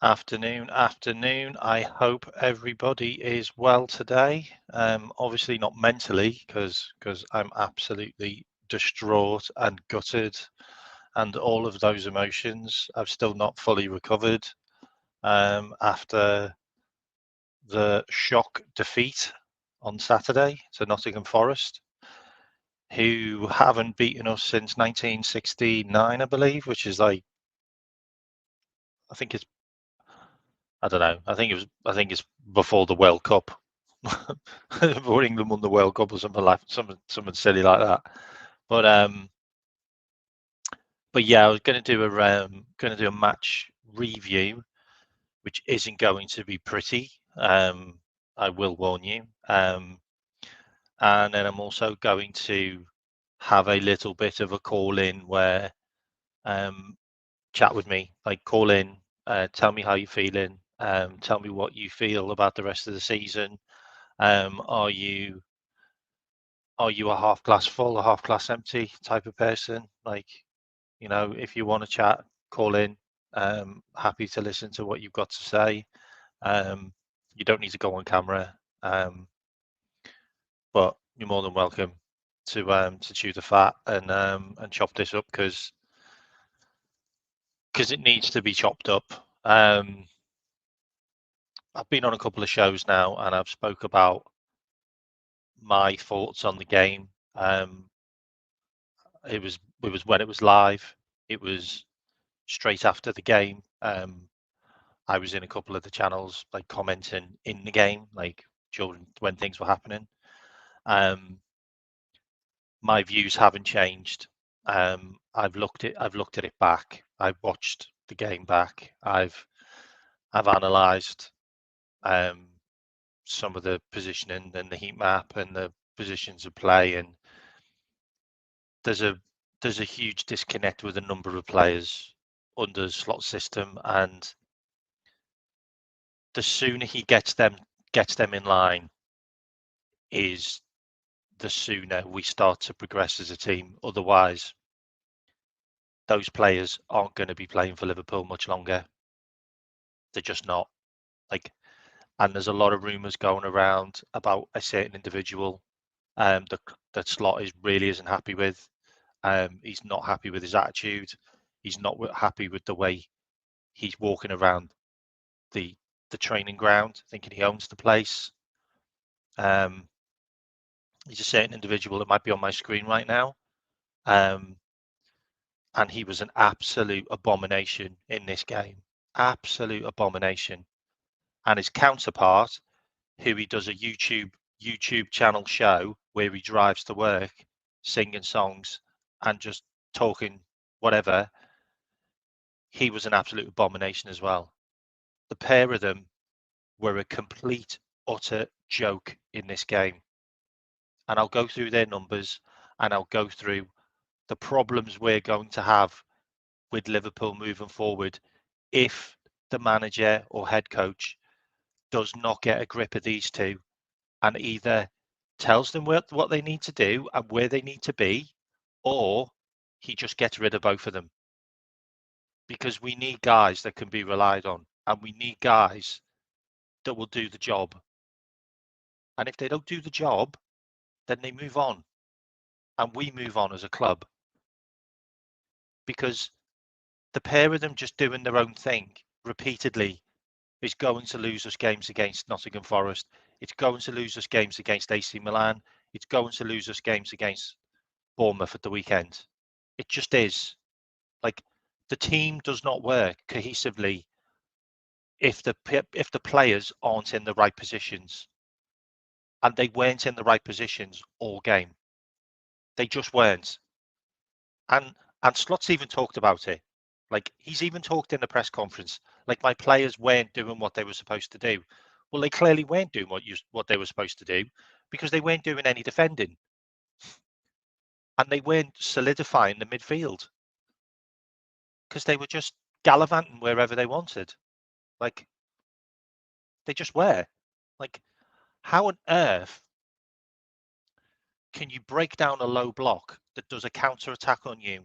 Afternoon. I hope everybody is well today. Obviously not mentally, because I'm absolutely distraught and gutted, and all of those emotions. I've still not fully recovered after the shock defeat on Saturday to Nottingham Forest, who haven't beaten us since 1969, I believe, which is like, I think it's I don't know. I think it's before the World Cup. Before England won the World Cup or something silly like that. But yeah, I was going to do a match review, which isn't going to be pretty. I will warn you. And then I'm also going to have a little bit of a call in where chat with me, like call in, tell me how you're feeling, tell me what you feel about the rest of the season. Are you a half glass full or half glass empty type of person? Like, if you want to chat, call in. Happy to listen to what you've got to say. You don't need to go on camera, but you're more than welcome to chew the fat and chop this up because it needs to be chopped up. I've been on a couple of shows now and I've spoke about my thoughts on the game. It was when it was live. It was straight after the game. I was in a couple of the channels, like commenting in the game, like during when things were happening. My views haven't changed. I've looked at it back. I've watched the game back. I've analysed some of the positioning and the heat map and the positions of play, and there's a huge disconnect with a number of players under slot system, and the sooner he gets them in line is the sooner we start to progress as a team. Otherwise, those players aren't going to be playing for Liverpool much longer. They're just not. Like, and there's a lot of rumours going around about a certain individual that Slot really isn't happy with. He's not happy with his attitude. He's not happy with the way he's walking around the training ground, thinking he owns the place. He's a certain individual that might be on my screen right now. And he was an absolute abomination in this game. Absolute abomination. And his counterpart, who he does a YouTube channel show where he drives to work, singing songs and just talking whatever, he was an absolute abomination as well. The pair of them were a complete, utter joke in this game. And I'll go through their numbers and I'll go through the problems we're going to have with Liverpool moving forward if the manager or head coach does not get a grip of these two and either tells them what they need to do and where they need to be, or he just gets rid of both of them. Because we need guys that can be relied on, and we need guys that will do the job. And if they don't do the job, then they move on. And we move on as a club. Because the pair of them just doing their own thing repeatedly is going to lose us games against Nottingham Forest. It's going to lose us games against AC Milan. It's going to lose us games against Bournemouth at the weekend. It just is. Like, the team does not work cohesively if the players aren't in the right positions. And they weren't in the right positions all game. They just weren't. And Slot's even talked about it. Like, he's even talked in the press conference, like, my players weren't doing what they were supposed to do. Well, they clearly weren't doing what they were supposed to do, because they weren't doing any defending. And they weren't solidifying the midfield, because they were just gallivanting wherever they wanted. Like, they just were. Like, how on earth can you break down a low block that does a counter attack on you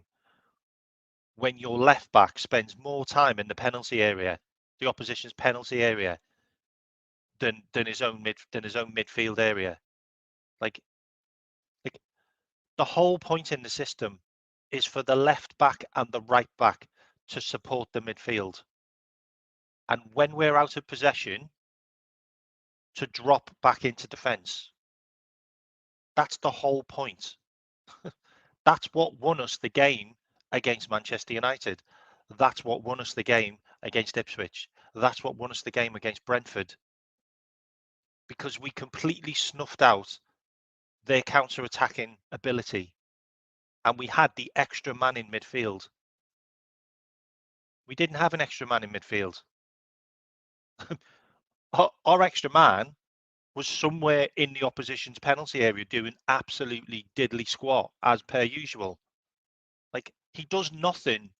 when your left back spends more time in the penalty area the opposition's penalty area than his own midfield area. Like the whole point in the system is for the left back and the right back to support the midfield. And when we're out of possession, to drop back into defence. That's the whole point. That's what won us the game against Manchester United. That's what won us the game against Ipswich. That's what won us the game against Brentford. Because we completely snuffed out their counter-attacking ability. And we had the extra man in midfield. We didn't have an extra man in midfield. Our extra man was somewhere in the opposition's penalty area doing absolutely diddly squat as per usual. Like, he does nothing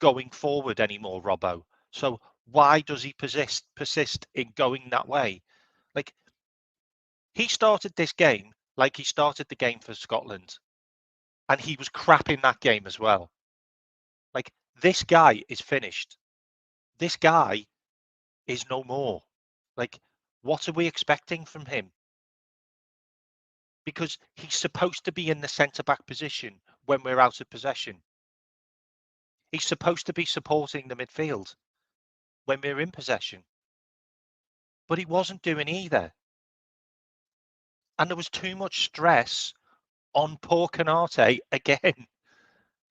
going forward anymore, Robbo. So why does he persist in going that way? Like, he started this game like he started the game for Scotland, and he was crap in that game as well. Like, this guy is finished. This guy is no more. Like, what are we expecting from him? Because he's supposed to be in the centre-back position when we're out of possession. He's supposed to be supporting the midfield when we're in possession. But he wasn't doing either. And there was too much stress on poor Canate again.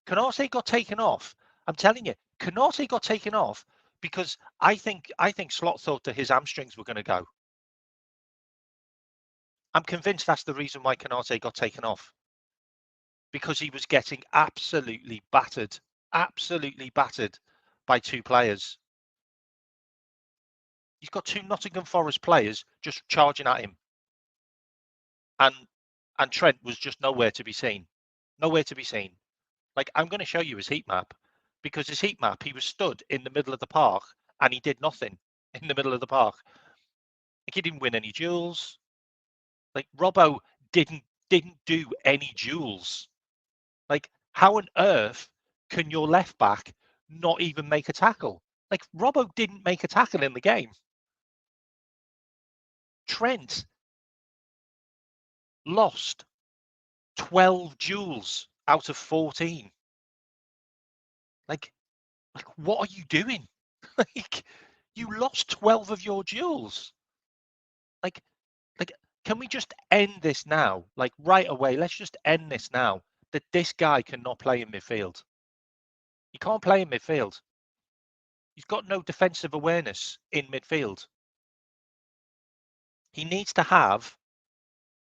Canate got taken off. I'm telling you, Canate got taken off because I think Slot thought that his hamstrings were going to go. I'm convinced that's the reason why Canate got taken off. Because he was getting absolutely battered by two players. He's got two Nottingham Forest players just charging at him. And Trent was just nowhere to be seen. Nowhere to be seen. Like, I'm going to show you his heat map, because his heat map, he was stood in the middle of the park and he did nothing in the middle of the park. Like, he didn't win any duels. Like, Robbo didn't do any duels. Like, how on earth can your left back not even make a tackle? Like, Robbo didn't make a tackle in the game. Trent lost 12 duels out of 14. Like what are you doing? Like, you lost 12 of your duels. Like, can we just end this now? Like, right away, let's just end this now. That this guy cannot play in midfield. He can't play in midfield. He's got no defensive awareness in midfield. He needs to have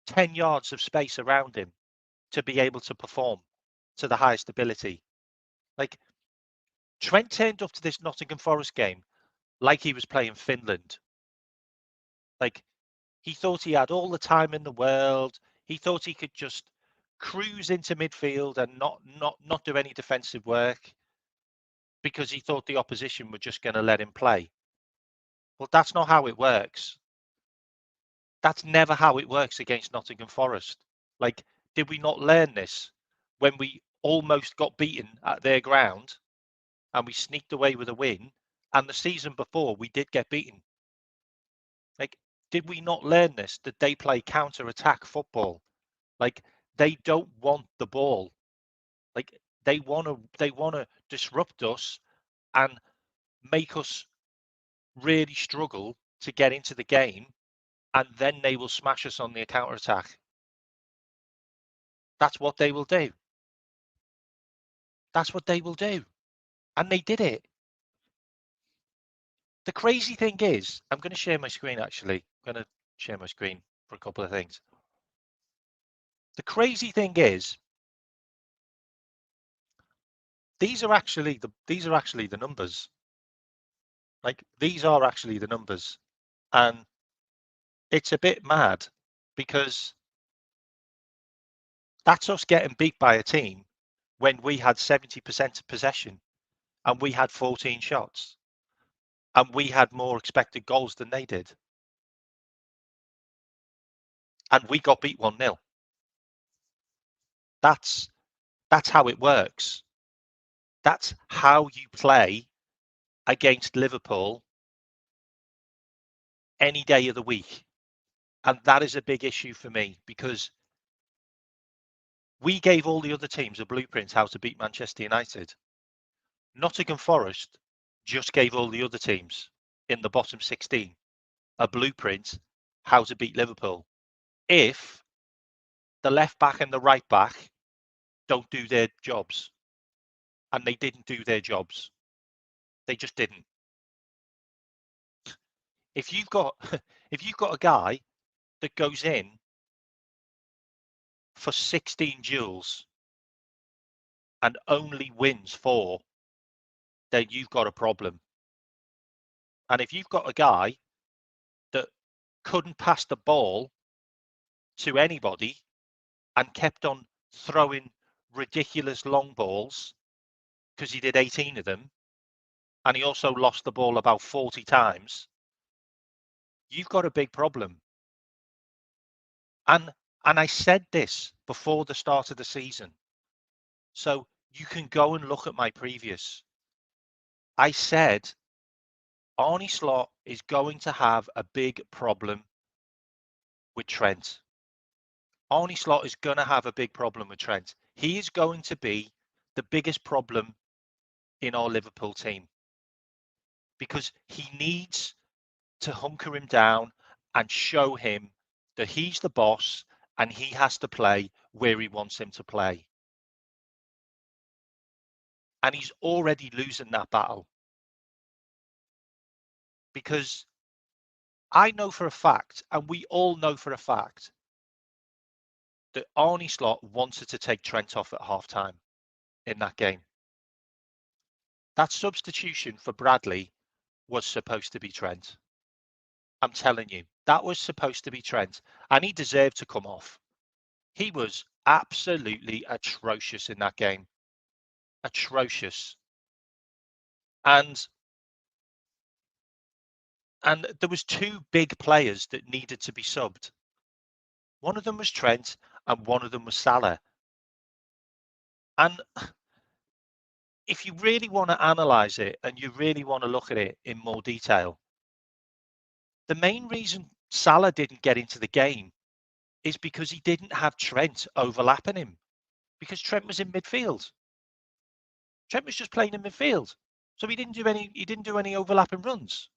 10 yards of space around him to be able to perform to the highest ability. Like, Trent turned up to this Nottingham Forest game like he was playing Finland. Like, he thought he had all the time in the world. He thought he could just cruise into midfield and not do any defensive work because he thought the opposition were just going to let him play. Well, that's not how it works. That's never how it works against Nottingham Forest. Like, did we not learn this when we almost got beaten at their ground and we sneaked away with a win? And the season before, we did get beaten. Like, did we not learn this, that they play counter-attack football? Like, they don't want the ball. Like, they want to disrupt us and make us really struggle to get into the game, and then they will smash us on the counter-attack. That's what they will do. That's what they will do. And they did it. The crazy thing is, I'm going to share my screen, actually. I'm going to share my screen for a couple of things. The crazy thing is, these are actually the numbers. Like, these are actually the numbers. And it's a bit mad because that's us getting beat by a team when we had 70% of possession and we had 14 shots and we had more expected goals than they did. And we got beat 1-0. That's how it works. That's how you play against Liverpool any day of the week. And that is a big issue for me, because we gave all the other teams a blueprint how to beat Manchester United. Nottingham Forest just gave all the other teams in the bottom 16 a blueprint how to beat Liverpool. If the left back and the right back don't do their jobs. And they didn't do their jobs. They just didn't. If you've got a guy that goes in for 16 duels and only wins 4, then you've got a problem. And if you've got a guy that couldn't pass the ball to anybody and kept on throwing ridiculous long balls because he did 18 of them, and he also lost the ball about 40 times, you've got a big problem. And I said this before the start of the season. So you can go and look at my previous. I said Arne Slot is going to have a big problem with Trent. Arne Slot is going to have a big problem with Trent. He is going to be the biggest problem in our Liverpool team, because he needs to hunker him down and show him that he's the boss and he has to play where he wants him to play. And he's already losing that battle, because I know for a fact, and we all know for a fact, that Arne Slot wanted to take Trent off at half-time in that game. That substitution for Bradley was supposed to be Trent. I'm telling you, that was supposed to be Trent, and he deserved to come off. He was absolutely atrocious in that game. Atrocious. And there was 2 big players that needed to be subbed. One of them was Trent and one of them was Salah. And if you really want to analyse it and you really want to look at it in more detail, the main reason Salah didn't get into the game is because he didn't have Trent overlapping him, because Trent was in midfield. Trent was just playing in midfield. So he didn't do any overlapping runs.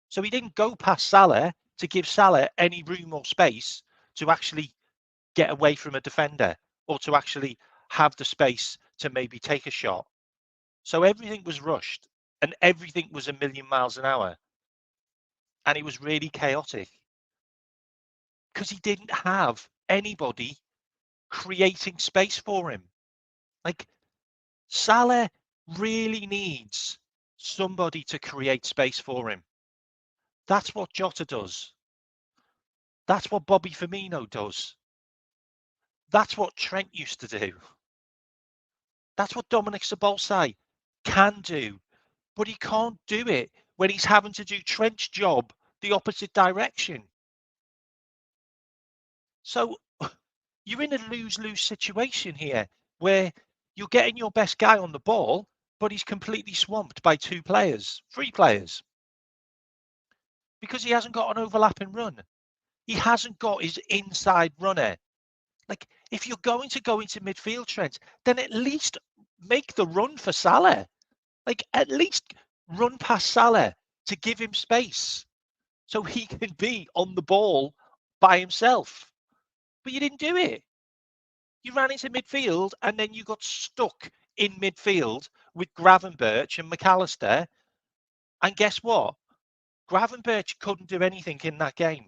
So he didn't go past Salah to give Salah any room or space to actually get away from a defender, or to actually have the space to maybe take a shot. So everything was rushed and everything was a million miles an hour. And it was really chaotic because he didn't have anybody creating space for him. Like, Salah really needs somebody to create space for him. That's what Jota does. That's what Bobby Firmino does. That's what Trent used to do. That's what Dominic Szoboszlai can do, but he can't do it when he's having to do Trent's job the opposite direction. So you're in a lose-lose situation here, where you're getting your best guy on the ball, but he's completely swamped by 3 players, because he hasn't got an overlapping run. He hasn't got his inside runner. Like, if you're going to go into midfield, Trent, then at least make the run for Salah. Like, at least run past Salah to give him space so he can be on the ball by himself. But you didn't do it. You ran into midfield and then you got stuck in midfield with Gravenberch and McAllister. And guess what? Gravenberch couldn't do anything in that game.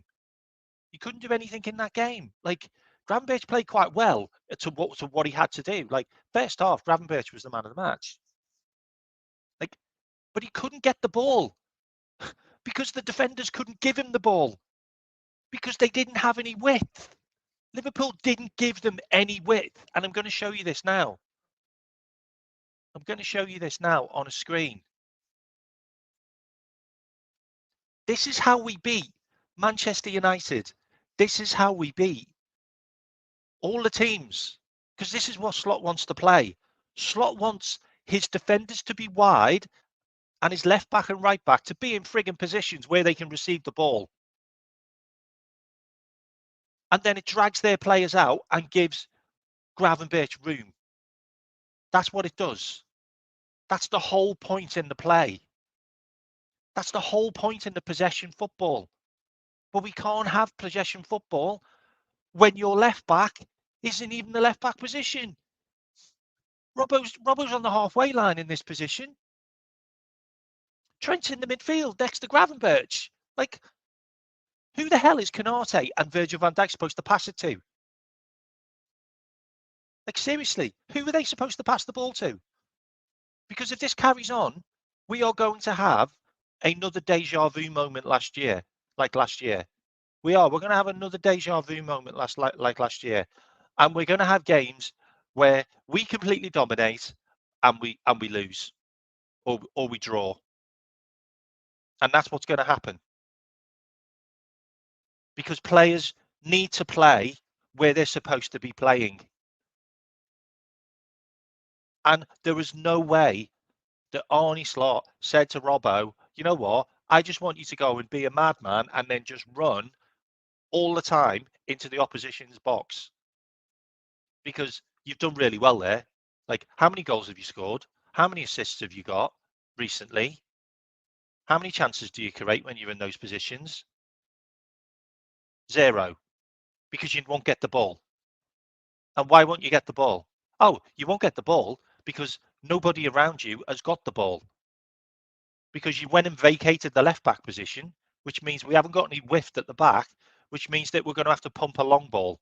He couldn't do anything in that game. Like, Gravenberch played quite well to what he had to do. Like, first half, Gravenberch was the man of the match. Like, but he couldn't get the ball because the defenders couldn't give him the ball, because they didn't have any width. Liverpool didn't give them any width. And I'm going to show you this now. I'm going to show you this now on a screen. This is how we beat Manchester United. This is how we beat all the teams, because this is what Slot wants to play. Slot wants his defenders to be wide and his left back and right back to be in frigging positions where they can receive the ball. And then it drags their players out and gives Gravenberch room. That's what it does. That's the whole point in the play. That's the whole point in the possession football. But we can't have possession football when your left back isn't even the left back position. Robbo's on the halfway line in this position. Trent's in the midfield next to Gravenberch. Like, who the hell is Canate and Virgil van Dijk supposed to pass it to? Like, seriously, who are they supposed to pass the ball to? Because if this carries on, we are going to have another deja vu moment last year. We are. We're going to have another deja vu moment like last year. And we're going to have games where we completely dominate and we lose or we draw. And that's what's going to happen. Because players need to play where they're supposed to be playing. And there was no way that Arnie Slot said to Robbo, you know what? I just want you to go and be a madman and then just run all the time into the opposition's box. Because you've done really well there. Like, how many goals have you scored? How many assists have you got recently? How many chances do you create when you're in those positions? 0. Because you won't get the ball. And why won't you get the ball? Oh, you won't get the ball because nobody around you has got the ball. Because you went and vacated the left back position, which means we haven't got any width at the back, which means that we're going to have to pump a long ball.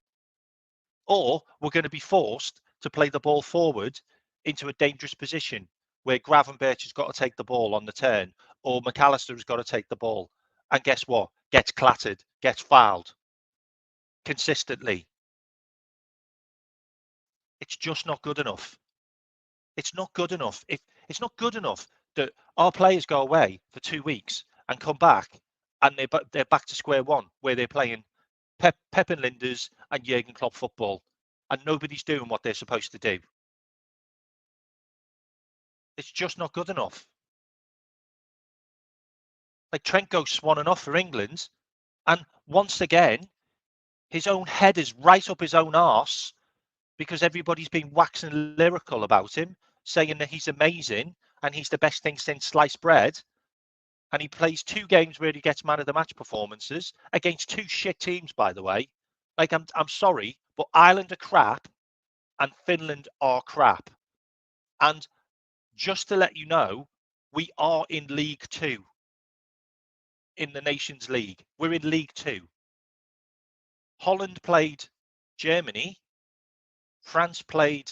Or we're going to be forced to play the ball forward into a dangerous position where Gravenberch has got to take the ball on the turn, or McAllister has got to take the ball. And guess what? Gets clattered, gets fouled consistently. It's just not good enough. It's not good enough. If it's not good enough that our players go away for 2 weeks and come back and they're back to square one where they're playing Pep and Linders and Jurgen Klopp football, and nobody's doing what they're supposed to do. It's just not good enough. Like, Trent goes swanning off for England, and once again, his own head is right up his own arse because everybody's been waxing lyrical about him, saying that he's amazing and he's the best thing since sliced bread. And he plays 2 games where he gets man of the match performances against 2 shit teams, by the way. Like, I'm sorry, but Ireland are crap and Finland are crap. And just to let you know, we are in League 2 in the Nations League. We're in League 2. Holland played Germany. France played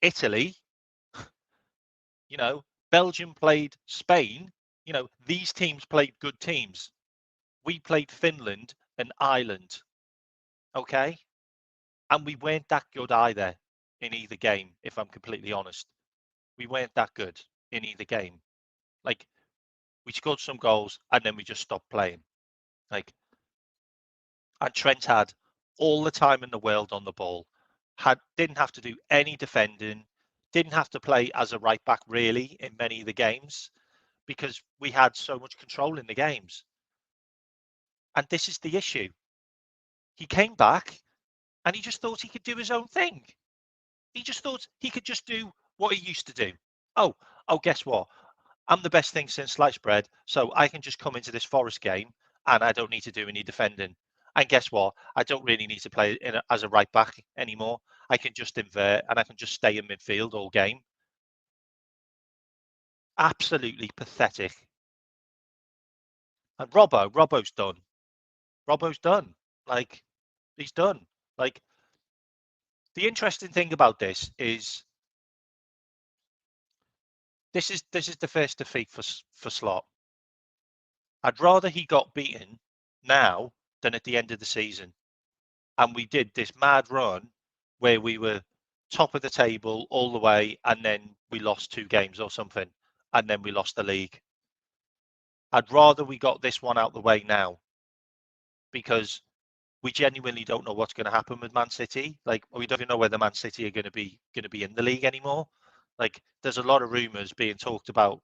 Italy. You know, Belgium played Spain. You know, these teams played good teams. We played Finland and Ireland. Okay? And we weren't that good either in either game, if I'm completely honest. We weren't that good in either game. Like, we scored some goals and then we just stopped playing. Like, and Trent had all the time in the world on the ball. Didn't have to do any defending, didn't have to play as a right back really in many of the games because we had so much control in the games. And this is the issue. He came back and he just thought he could do his own thing. He just thought he could just do what he used to do. Oh, guess what? I'm the best thing since sliced bread, so I can just come into this Forest game and I don't need to do any defending. And guess what? I don't really need to play as a right back anymore. I can just invert and I can just stay in midfield all game. Absolutely pathetic. And Robbo's done. Robbo's done. Like, he's done. Like, the interesting thing about this is this is the first defeat for Slot. I'd rather he got beaten now than at the end of the season. And we did this mad run where we were top of the table all the way, and then we lost 2 games or something, and then we lost the league. I'd rather we got this one out the way now because we genuinely don't know what's going to happen with Man City. Like, we don't even know whether Man City are going to be in the league anymore. Like, there's a lot of rumours being talked about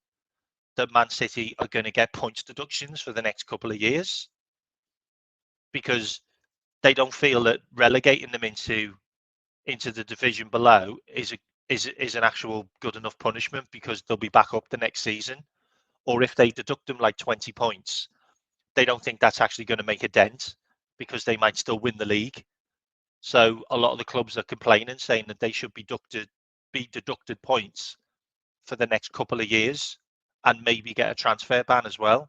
that Man City are going to get points deductions for the next couple of years because they don't feel that relegating them into the division below is an actual good enough punishment because they'll be back up the next season. Or if they deduct them like 20 points, they don't think that's actually going to make a dent because they might still win the league. So a lot of the clubs are complaining, saying that they should be deducted points for the next couple of years and maybe get a transfer ban as well.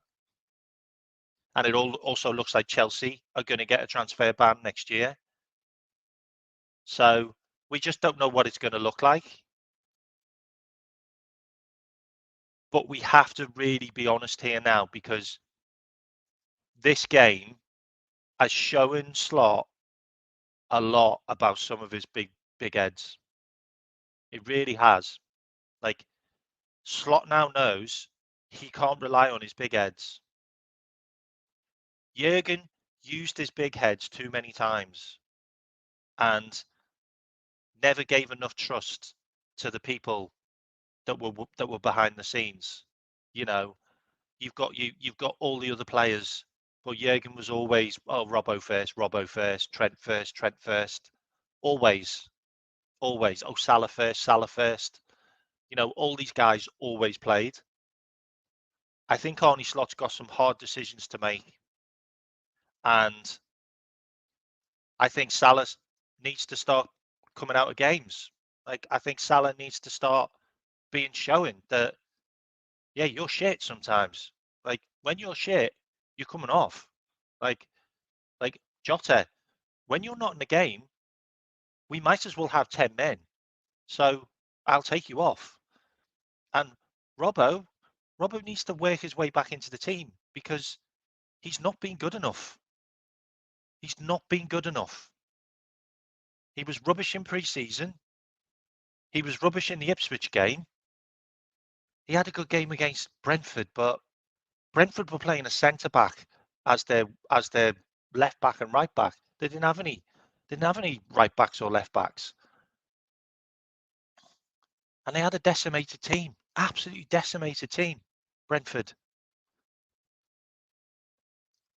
And it also looks like Chelsea are going to get a transfer ban next year. So we just don't know what it's going to look like. But we have to really be honest here now because this game has shown Slot a lot about some of his big heads. It really has. Like, Slot now knows he can't rely on his big heads. Jurgen used his big heads too many times and never gave enough trust to the people that were behind the scenes. You know, you've got all the other players, but Jurgen was always, oh, Robbo first, Trent first, always. Oh, Salah first. You know, all these guys always played. I think Arne Slot's got some hard decisions to make, and I think Salah needs to start coming out of games. Like, I think Salah needs to start being showing that, yeah, you're shit sometimes. Like, when you're shit, you're coming off. Like Jota, when you're not in the game, we might as well have 10 men. So I'll take you off. And Robbo needs to work his way back into the team because he's not been good enough. He's not been good enough. He was rubbish in pre-season. He was rubbish in the Ipswich game. He had a good game against Brentford, but Brentford were playing a centre back as their left back and right back. They didn't have any right backs or left backs. And they had a decimated team, absolutely decimated team, Brentford.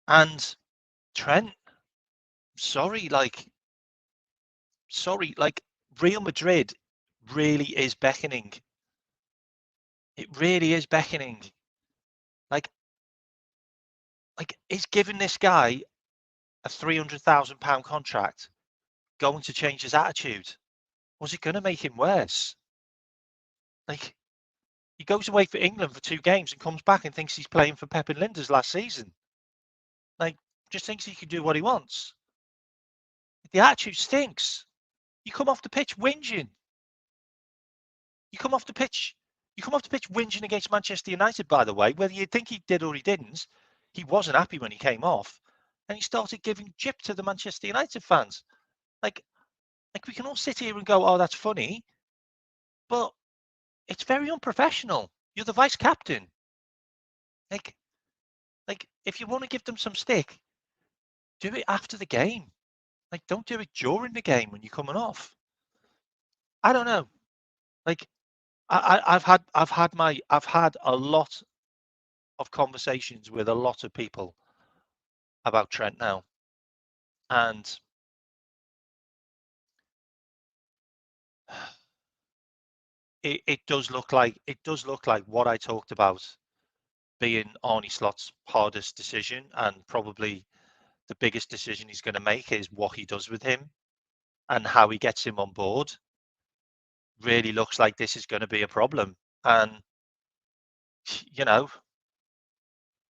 And Trent, sorry, like Real Madrid really is beckoning. It really is beckoning. Like is giving this guy a £300,000 contract going to change his attitude? Was it going to make him worse? Like, he goes away for England for 2 games and comes back and thinks he's playing for Pep and Linda's last season. Like, just thinks he can do what he wants. The attitude stinks. You come off the pitch whinging. You come off the pitch whinging against Manchester United, by the way, whether you think he did or he didn't. He wasn't happy when he came off. And he started giving jip to the Manchester United fans. Like we can all sit here and go, oh, that's funny. But it's very unprofessional. You're the vice captain. Like if you want to give them some stick, do it after the game. Like, don't do it during the game when you're coming off. I don't know. Like, I've had a lot of conversations with a lot of people about Trent now, and it does look like what I talked about being Arne Slot's hardest decision, and probably the biggest decision he's going to make is what he does with him and how he gets him on board. Really looks like this is going to be a problem. And, you know,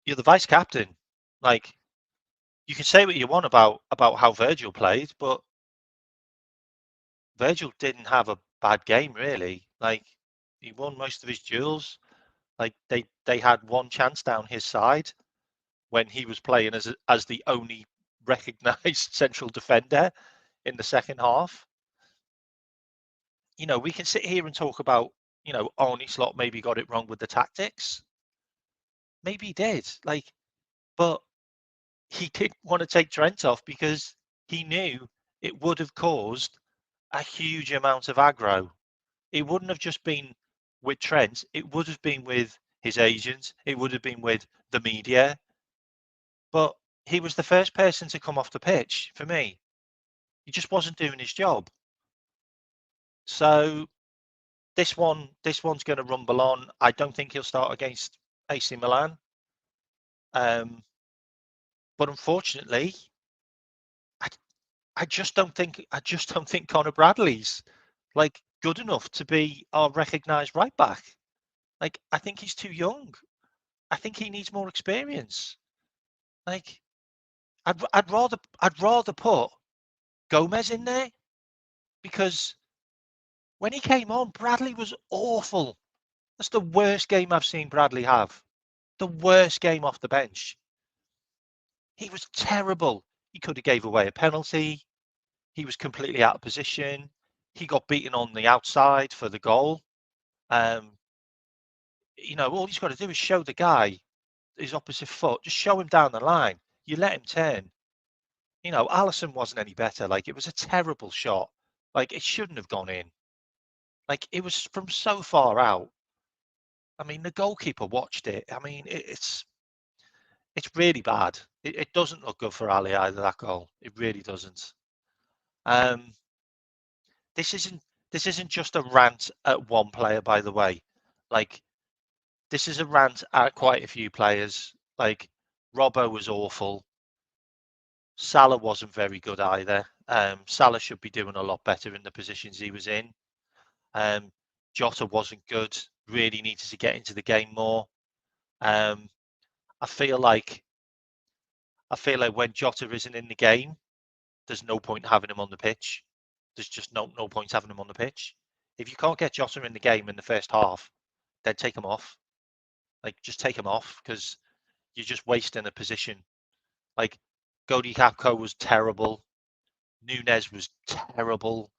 you're the vice captain. Like, you can say what you want about how Virgil played, but Virgil didn't have a bad game, really. Like, he won most of his duels. Like, they had one chance down his side when he was playing as the only recognised central defender in the second half. You know, we can sit here and talk about, you know, Arne Slot maybe got it wrong with the tactics. Maybe he did. Like, but he didn't want to take Trent off because he knew it would have caused a huge amount of aggro. It wouldn't have just been with Trent, it would have been with his agent. It would have been with the media. But he was the first person to come off the pitch for me. He just wasn't doing his job. So this one's going to rumble on. I don't think he'll start against AC Milan. But unfortunately, I just don't think Conor Bradley's like good enough to be our recognised right back. Like I think he's too young. I think he needs more experience. Like I'd rather put Gomez in there, because when he came on, Bradley was awful. That's the worst game I've seen Bradley have. The worst game off the bench. He was terrible. He could have gave away a penalty. He was completely out of position. He got beaten on the outside for the goal. All he's got to do is show the guy his opposite foot. Just show him down the line. You let him turn. Alisson wasn't any better. Like, it was a terrible shot. Like, it shouldn't have gone in. Like, it was from so far out. I mean, the goalkeeper watched it. I mean, it's really bad. It doesn't look good for Ali either, that goal. It really doesn't. This isn't just a rant at one player, by the way. Like, this is a rant at quite a few players. Like, Robbo was awful. Salah wasn't very good either. Salah should be doing a lot better in the positions he was in. Jota wasn't good. Really needed to get into the game more. I feel like when Jota isn't in the game, there's no point having him on the pitch. There's just no point having him on the pitch. If you can't get Jota in the game in the first half, then take him off. Like, just take him off, because you're just wasting a position. Like, Cody Gakpo was terrible. Nunez was terrible.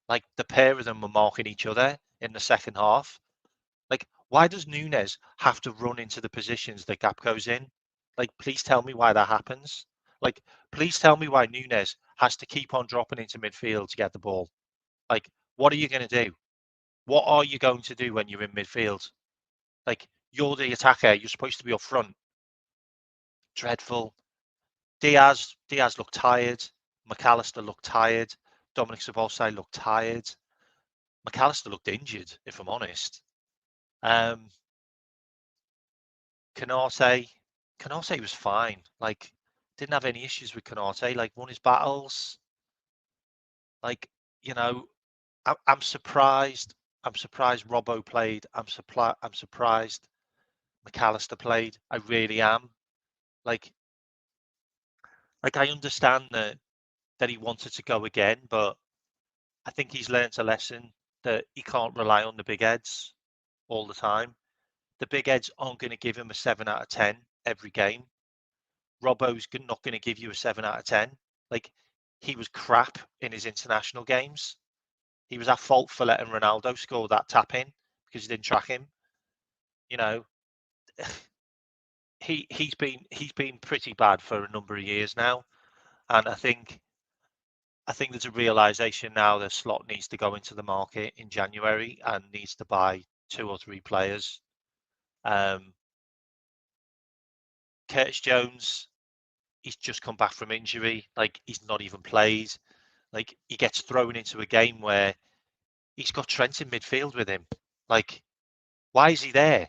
Like, the pair of them were marking each other in the second half. Like, why does Nunez have to run into the positions that Gakpo's in? Like, please tell me why that happens. Like, please tell me why Nunez has to keep on dropping into midfield to get the ball. Like, what are you going to do? What are you going to do when you're in midfield? Like, you're the attacker. You're supposed to be up front. Dreadful. Diaz looked tired. McAllister looked tired. Dominic Szoboszlai looked tired. McAllister looked injured, if I'm honest. Canate was fine. Like, didn't have any issues with Canate. Like, won his battles. Like, I'm surprised. I'm surprised Robbo played. I'm surprised McAllister played. I really am. Like I understand that he wanted to go again, but I think he's learned a lesson that he can't rely on the big heads all the time. The big heads aren't going to give him a 7 out of 10 every game. Robbo's not going to give you a 7 out of 10. Like, he was crap in his international games. He was at fault for letting Ronaldo score that tap in because he didn't track him. He's been pretty bad for a number of years now, and I think there's a realization now that Slot needs to go into the market in January and needs to buy 2 or 3 players. Curtis Jones, he's just come back from injury. Like, he's not even played. Like, he gets thrown into a game where he's got Trent in midfield with him. Like, why is he there?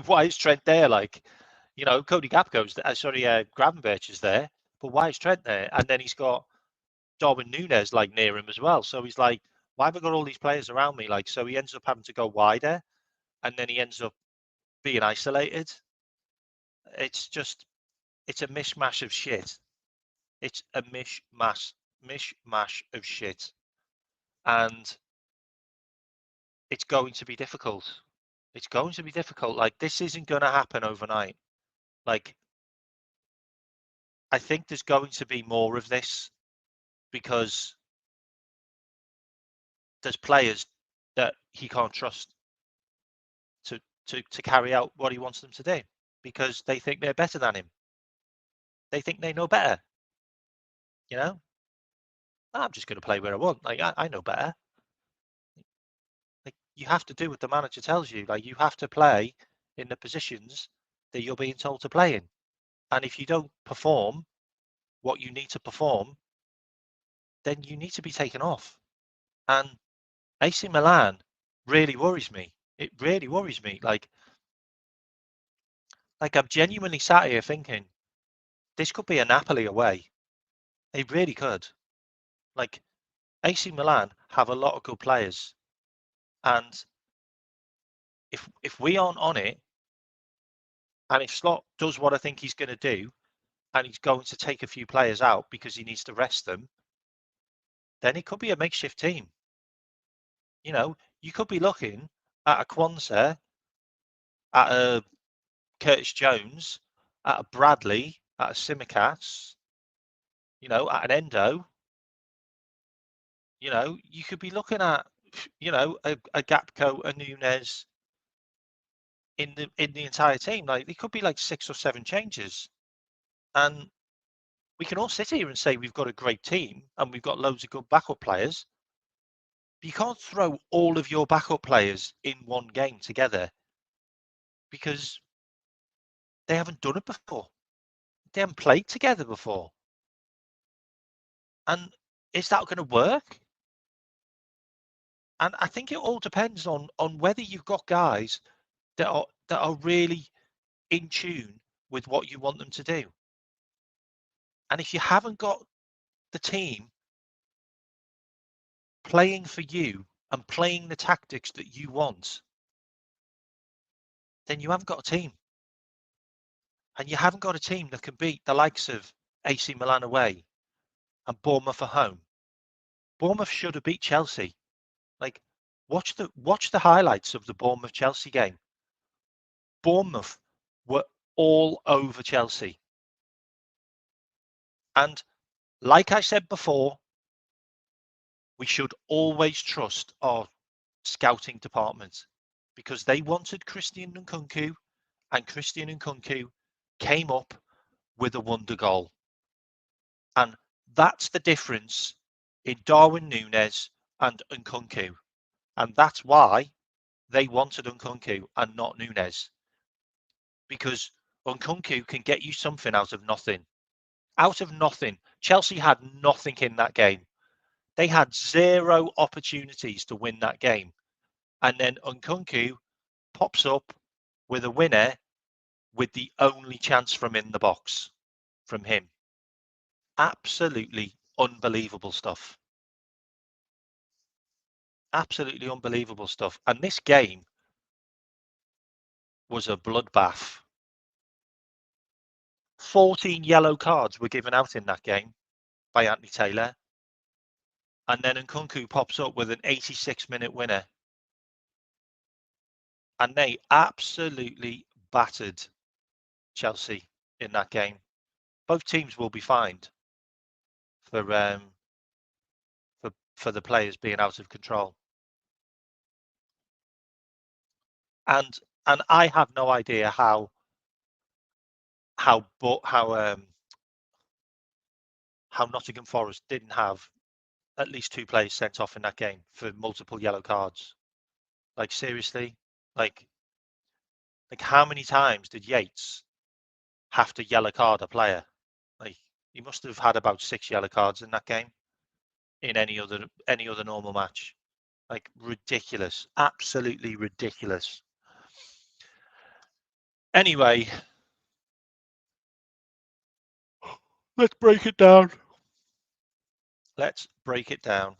Why is Trent there? Like, Cody Gakpo's Gravenberch is there, but why is Trent there? And then he's got Darwin Nunez like near him as well. So he's like, why have I got all these players around me? Like, so he ends up having to go wider, and then he ends up being isolated. It's a mishmash of shit. It's a mishmash of shit, and it's going to be difficult. It's going to be difficult. Like, this isn't going to happen overnight. Like, I think there's going to be more of this because there's players that he can't trust to carry out what he wants them to do because they think they're better than him. They think they know better. I'm just going to play where I want. Like, I know better. you have to do what the manager tells you. Like, you have to play in the positions that you're being told to play in. And if you don't perform what you need to perform, then you need to be taken off. And AC Milan really worries me. It really worries me. Like I'm genuinely sat here thinking this could be a Napoli away. It really could. Like, AC Milan have a lot of good players, and if we aren't on it, and if Slot does what I think he's going to do, and he's going to take a few players out because he needs to rest them, then it could be a makeshift team. You know, you could be looking at a Kwanzaa, at a Curtis Jones, at a Bradley, at a Simicast, at an Endo. You could be looking at, a Gapco, a Nunez in the entire team. Like, it could be like 6 or 7 changes, and we can all sit here and say we've got a great team and we've got loads of good backup players. But you can't throw all of your backup players in one game together because they haven't done it before. They haven't played together before. And is that going to work? And I think it all depends on whether you've got guys that are really in tune with what you want them to do. And if you haven't got the team playing for you and playing the tactics that you want, then you haven't got a team. And you haven't got a team that can beat the likes of AC Milan away and Bournemouth at home. Bournemouth should have beat Chelsea. Like, watch the highlights of the Bournemouth Chelsea game. Bournemouth were all over Chelsea. And like I said before, we should always trust our scouting department because they wanted Christian Nkunku, and Christian Nkunku came up with a wonder goal. And that's the difference in Darwin Núñez and Nkunku. And that's why they wanted Nkunku and not Núñez. Because Nkunku can get you something out of nothing. Out of nothing. Chelsea had nothing in that game. They had 0 opportunities to win that game. And then Nkunku pops up with a winner with the only chance from in the box from him. Absolutely unbelievable stuff. Absolutely unbelievable stuff. And this game was a bloodbath. 14 yellow cards were given out in that game by Anthony Taylor. And then Nkunku pops up with an 86-minute winner. And they absolutely battered Chelsea in that game. Both teams will be fined for the players being out of control. And I have no idea how Nottingham Forest didn't have at least 2 players sent off in that game for multiple yellow cards. Like, seriously, like how many times did Yates have to yellow card a player? Like, he must have had about 6 yellow cards in that game in any other normal match. Like, ridiculous, absolutely ridiculous. Anyway, let's break it down. Let's break it down.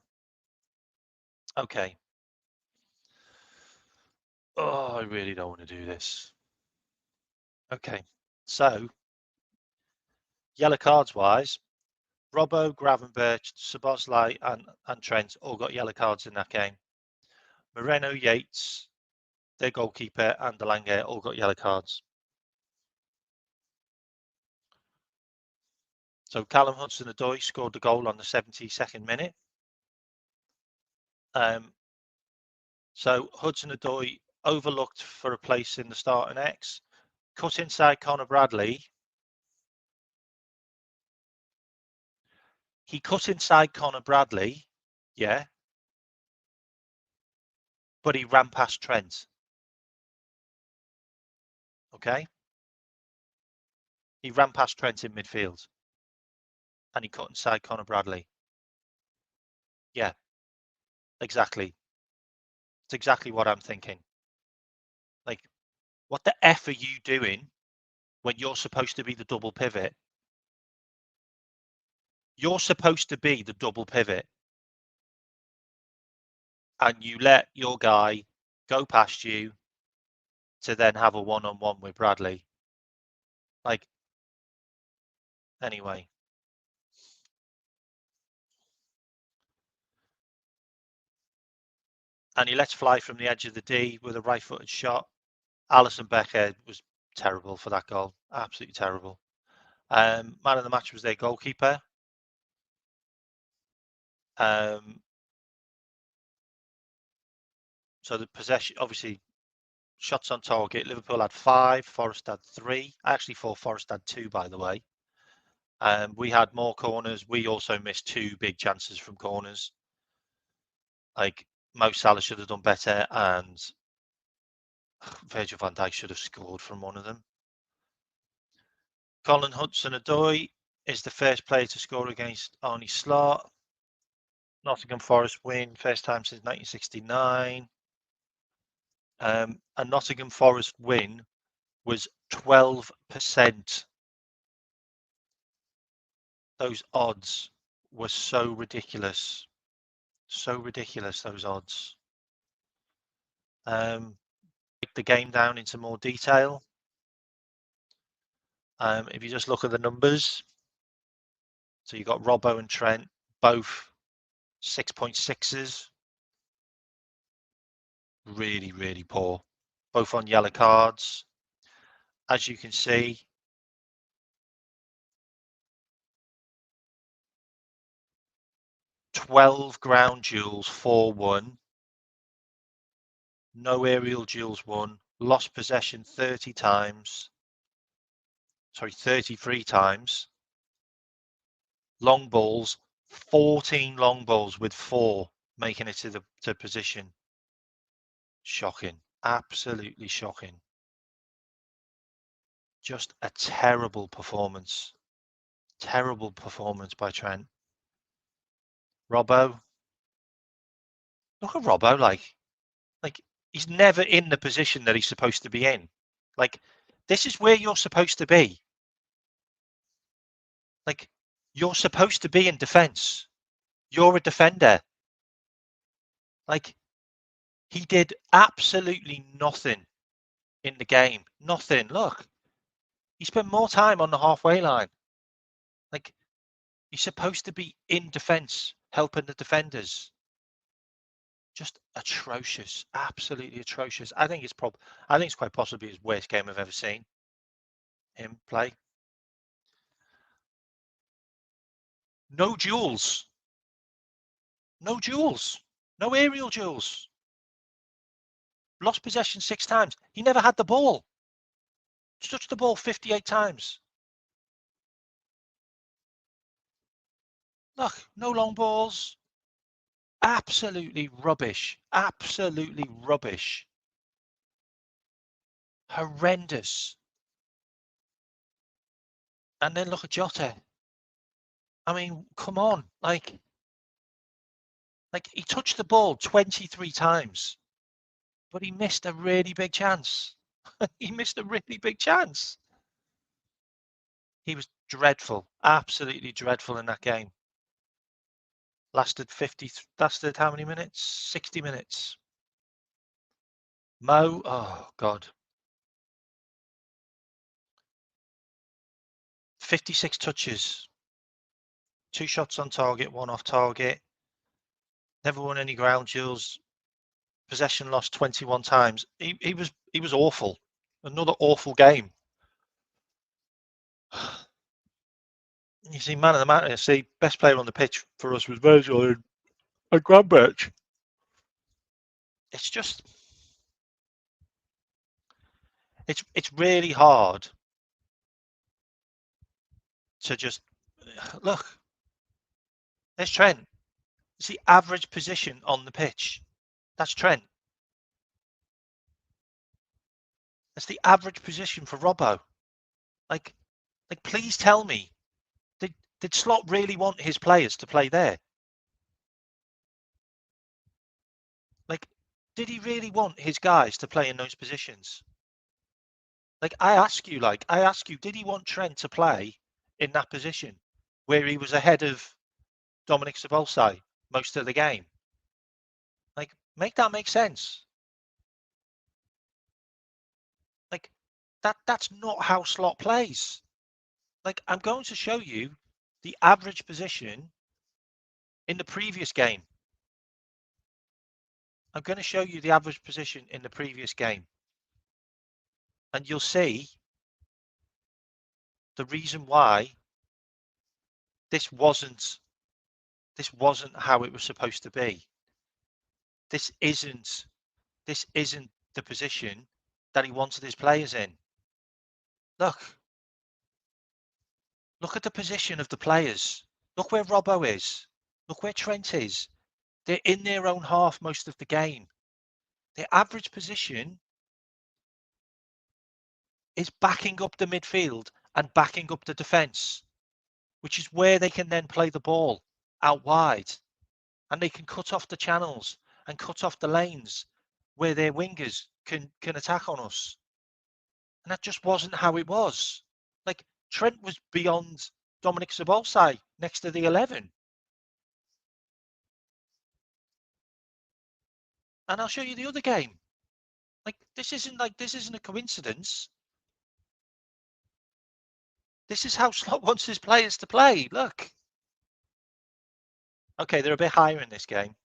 Okay. Oh, I really don't want to do this. Okay, so yellow cards wise, Robbo, Gravenberch, Szoboszlai and Trent all got yellow cards in that game. Moreno, Yates, their goalkeeper, and Delange all got yellow cards. So Callum Hudson-Odoi scored the goal on the 72nd minute. So Hudson-Odoi overlooked for a place in the starting X, cut inside Connor Bradley. He cut inside Connor Bradley, yeah. but he ran past Trent. Okay? He ran past Trent in midfield. And he cut inside Conor Bradley. Yeah, exactly. It's exactly what I'm thinking. Like, what the F are you doing when you're supposed to be the double pivot? You're supposed to be the double pivot. And you let your guy go past you to then have a one-on-one with Bradley. Like, anyway. And he lets fly from the edge of the D with a right-footed shot. Alisson Becker was terrible for that goal. Absolutely terrible. Man of the match was their goalkeeper. So the possession, obviously, shots on target. Liverpool had 5, Forest had 3. I actually thought Forest had 2, by the way. We had more corners. We also missed 2 big chances from corners. Like, Mo Salah should have done better, and Virgil van Dijk should have scored from one of them. Colin Hudson-Odoi is the first player to score against Arne Slot. Nottingham Forest win, first time since 1969. A Nottingham Forest win was 12%. Those odds were so ridiculous. So ridiculous, those odds. Break the game down into more detail. If you just look at the numbers, so you've got Robbo and Trent, both 6.6s. Really, really poor. Both on yellow cards. As you can see, "12 ground duels, 4-1. No aerial duels won. Lost possession 30 times. Sorry, 33 times. Long balls, 14 long balls with 4 making it to position. Shocking. Absolutely shocking. Just a terrible performance. Terrible performance by Trent. Robbo. Look at Robbo, like he's never in the position that he's supposed to be in. Like, this is where you're supposed to be. Like, you're supposed to be in defence. You're a defender. Like, he did absolutely nothing in the game. Nothing. Look, he spent more time on the halfway line. Like, he's supposed to be in defence, helping the defenders. Just atrocious. Absolutely atrocious. I think it's quite possibly his worst game I've ever seen him play. No duels. No duels. No aerial duels. Lost possession 6 times. He never had the ball. Touched the ball 58 times. Look, no long balls. Absolutely rubbish. Absolutely rubbish. Horrendous. And then look at Jota. I mean, come on. Like he touched the ball 23 times, but he missed a really big chance. He missed a really big chance. He was dreadful. Absolutely dreadful in that game. Lasted how many minutes? 60 minutes. Mo, oh God. 56 touches. 2 shots on target, 1 off target. Never won any ground duels. Possession lost 21 times. He was awful. Another awful game. You see, man of the match. See, best player on the pitch for us was Virgil and Grambridge. It's just, it's really hard to just look. There's Trent. It's the average position on the pitch. That's Trent. That's the average position for Robbo. Like, please tell me, did Slot really want his players to play there? Like, did he really want his guys to play in those positions? Like, I ask you, did he want Trent to play in that position where he was ahead of Dominic Szoboszlai most of the game? Like, make that make sense. Like, that's not how Slot plays. Like, I'm going to show you the average position in the previous game. I'm going to show you the average position in the previous game. And you'll see the reason why this wasn't how it was supposed to be. This isn't the position that he wanted his players in. Look at the position of the players. Look where Robbo is. Look where Trent is. They're in their own half most of the game. Their average position is backing up the midfield and backing up the defence, which is where they can then play the ball out wide. And they can cut off the channels and cut off the lanes where their wingers can attack on us. And that just wasn't how it was. Like, Trent was beyond Dominic Szoboszlai next to the 11. And I'll show you the other game. Like, this isn't a coincidence. This is how Slot wants his players to play. Look. Okay, they're a bit higher in this game.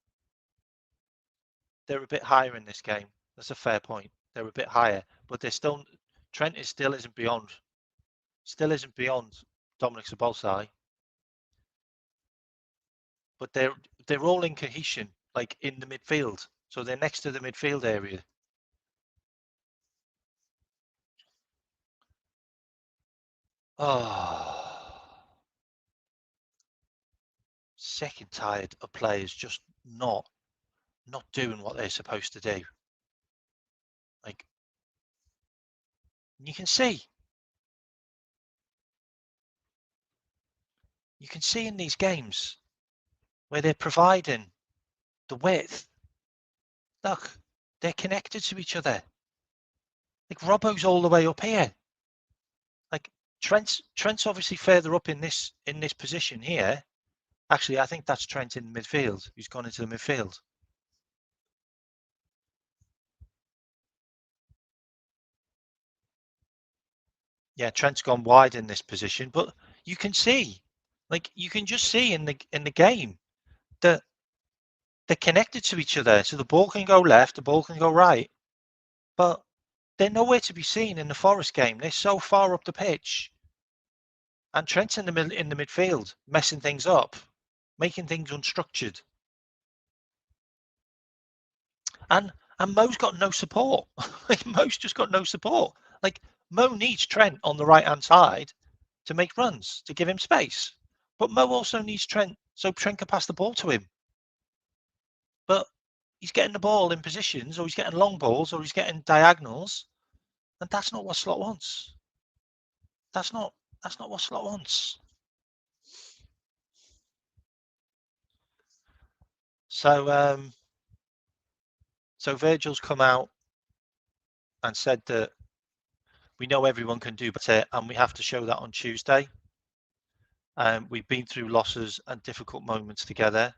They're a bit higher in this game. That's a fair point. They're a bit higher, but they're still. Trent still isn't beyond Dominic Szoboszlai. But they're all in cohesion, like in the midfield. So they're next to the midfield area. Oh, sick and tired of players just not doing what they're supposed to do. Like, you can see in these games where they're providing the width. Look, they're connected to each other. Like, Robbo's all the way up here. Like, Trent's obviously further up in this position here. Actually, I think that's Trent in the midfield, who's gone into the midfield. Yeah, Trent's gone wide in this position, but you can see, like, you can just see in the game that they're connected to each other. So the ball can go left, the ball can go right, but they're nowhere to be seen in the Forest game. They're so far up the pitch, and Trent's in the midfield, messing things up, making things unstructured. And Mo's got no support. Like, Mo's just got no support. Like, Mo needs Trent on the right hand side to make runs, to give him space. But Mo also needs Trent so Trent can pass the ball to him. But he's getting the ball in positions, or he's getting long balls, or he's getting diagonals, and that's not what Slot wants. That's not what Slot wants. So so Virgil's come out and said that we know everyone can do better, and we have to show that on Tuesday. We've been through losses and difficult moments together.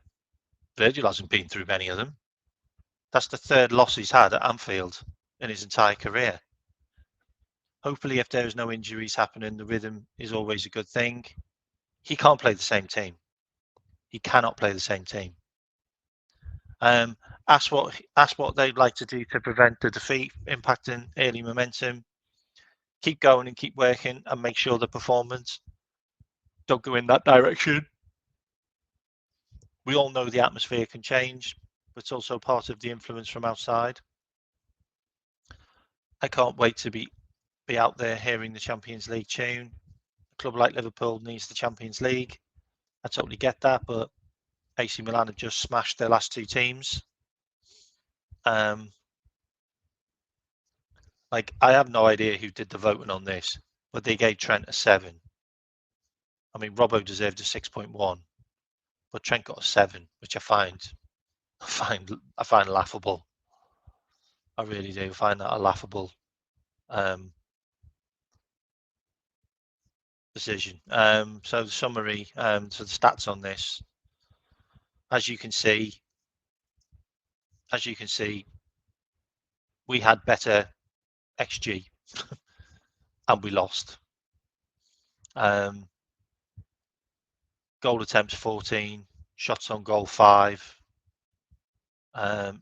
Virgil hasn't been through many of them. That's the third loss he's had at Anfield in his entire career. Hopefully, if there's no injuries happening, the rhythm is always a good thing. He can't play the same team. He cannot play the same team. Ask what they'd like to do to prevent the defeat impacting early momentum. Keep going and keep working, and make sure the performance don't go in that direction. We all know the atmosphere can change, but it's also part of the influence from outside. I can't wait to be out there hearing the Champions League tune. A club like Liverpool needs the Champions League. I totally get that, but AC Milan have just smashed their last two teams. Like, I have no idea who did the voting on this, but they gave Trent a 7. I mean, Robbo deserved a 6.1, but Trent got a 7, which I find laughable. I really do find that a laughable decision. So the summary, so the stats on this, as you can see, we had better XG and we lost. Goal attempts 14, shots on goal 5,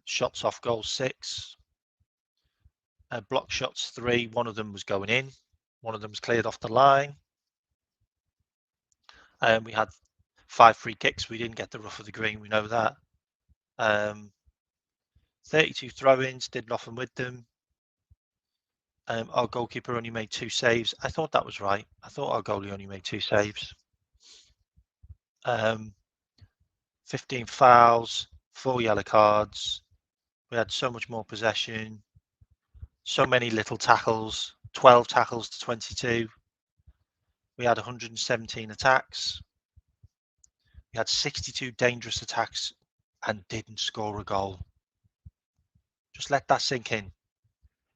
shots off goal 6, block shots 3. One of them was going in, one of them was cleared off the line. We had 5 free kicks. We didn't get the rough of the green, we know that. 32 throw-ins, did nothing with them. Our goalkeeper only made 2 saves. I thought that was right. I thought our goalie only made 2 saves. 15 fouls, 4 yellow cards. We had so much more possession, so many little tackles, 12 tackles to 22. We had 117 attacks. We had 62 dangerous attacks and didn't score a goal. Just let that sink in.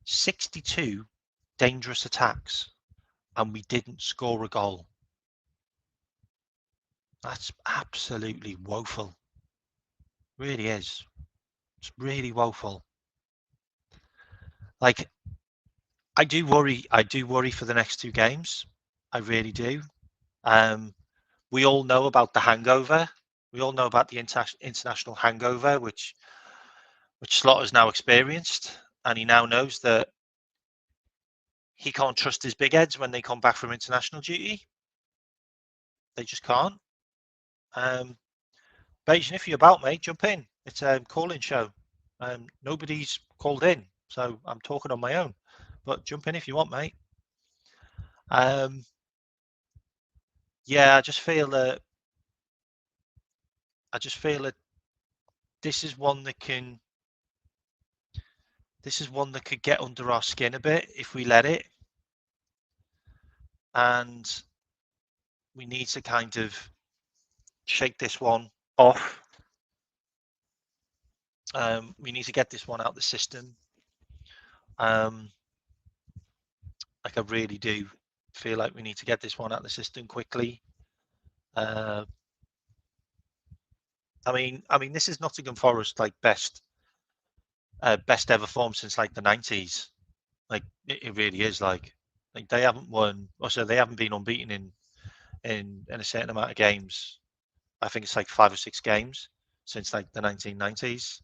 62 dangerous attacks and we didn't score a goal. That's absolutely woeful. Really is. It's really woeful. Like, I do worry for the next 2 games. I really do. We all know about the hangover. We all know about the international hangover, which Slotter's now experienced, and he now knows that he can't trust his big heads when they come back from international duty. They just can't. Bajan, if you're about, mate, jump in. It's a call-in show. Nobody's called in, so I'm talking on my own. But jump in if you want, mate. Yeah, I just feel that this is one that could get under our skin a bit if we let it, and we need to kind of shake this one off. We need to get this one out of the system. Like, I really do feel like we need to get this one out of the system quickly. I mean, this is Nottingham Forest, like, best ever form since like the 90s. Like, it really is. Like they haven't won, or so they haven't been unbeaten in a certain amount of games. I think it's like 5 or 6 games since like the 1990s.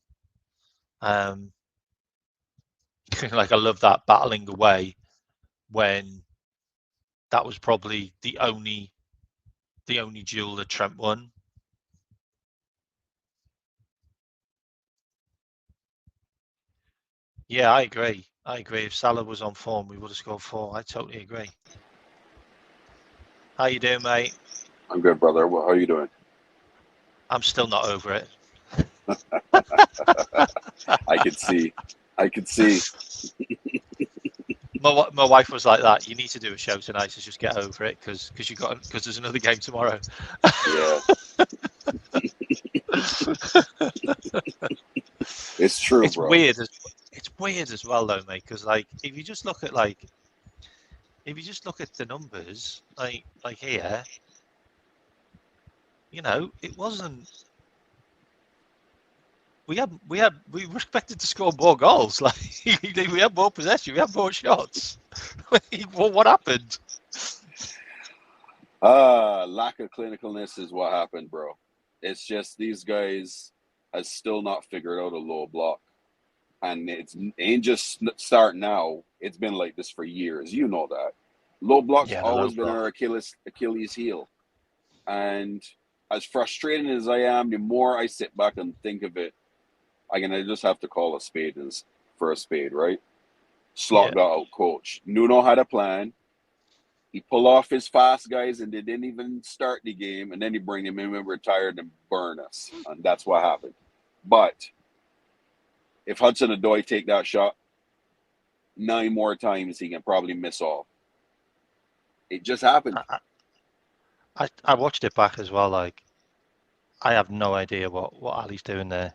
Like, I love that battling away when that was probably the only duel that Trent won. Yeah, I agree. If Salah was on form, we would have scored 4. I totally agree. How you doing, mate? I'm good, brother. How are you doing? I'm still not over it. I could see. My wife was like that. You need to do a show tonight to just get over it because there's another game tomorrow. Yeah. It's true, It's bro. weird. It's weird as well, though, mate. Because like, if you just look at the numbers, like here, you know, it wasn't. We were expected to score more goals. Like, we had more possession, we had more shots. Well, what happened? Lack of clinicalness is what happened, bro. It's just these guys has still not figured out a low block, and it ain't just starting now. It's been like this for years. You know that low block's always been our Achilles heel, and as frustrating as I am, the more I sit back and think of it, I just have to call a spade for a spade, right? Slot got out coach. Nuno had a plan. He pulled off his fast guys and they didn't even start the game, and then he bring them in when we're tired and burn us. And that's what happened. But if Hudson-Odoi take that shot, 9 more times, he can probably miss all. It just happened. I watched it back as well. Like, I have no idea what Ali's doing there.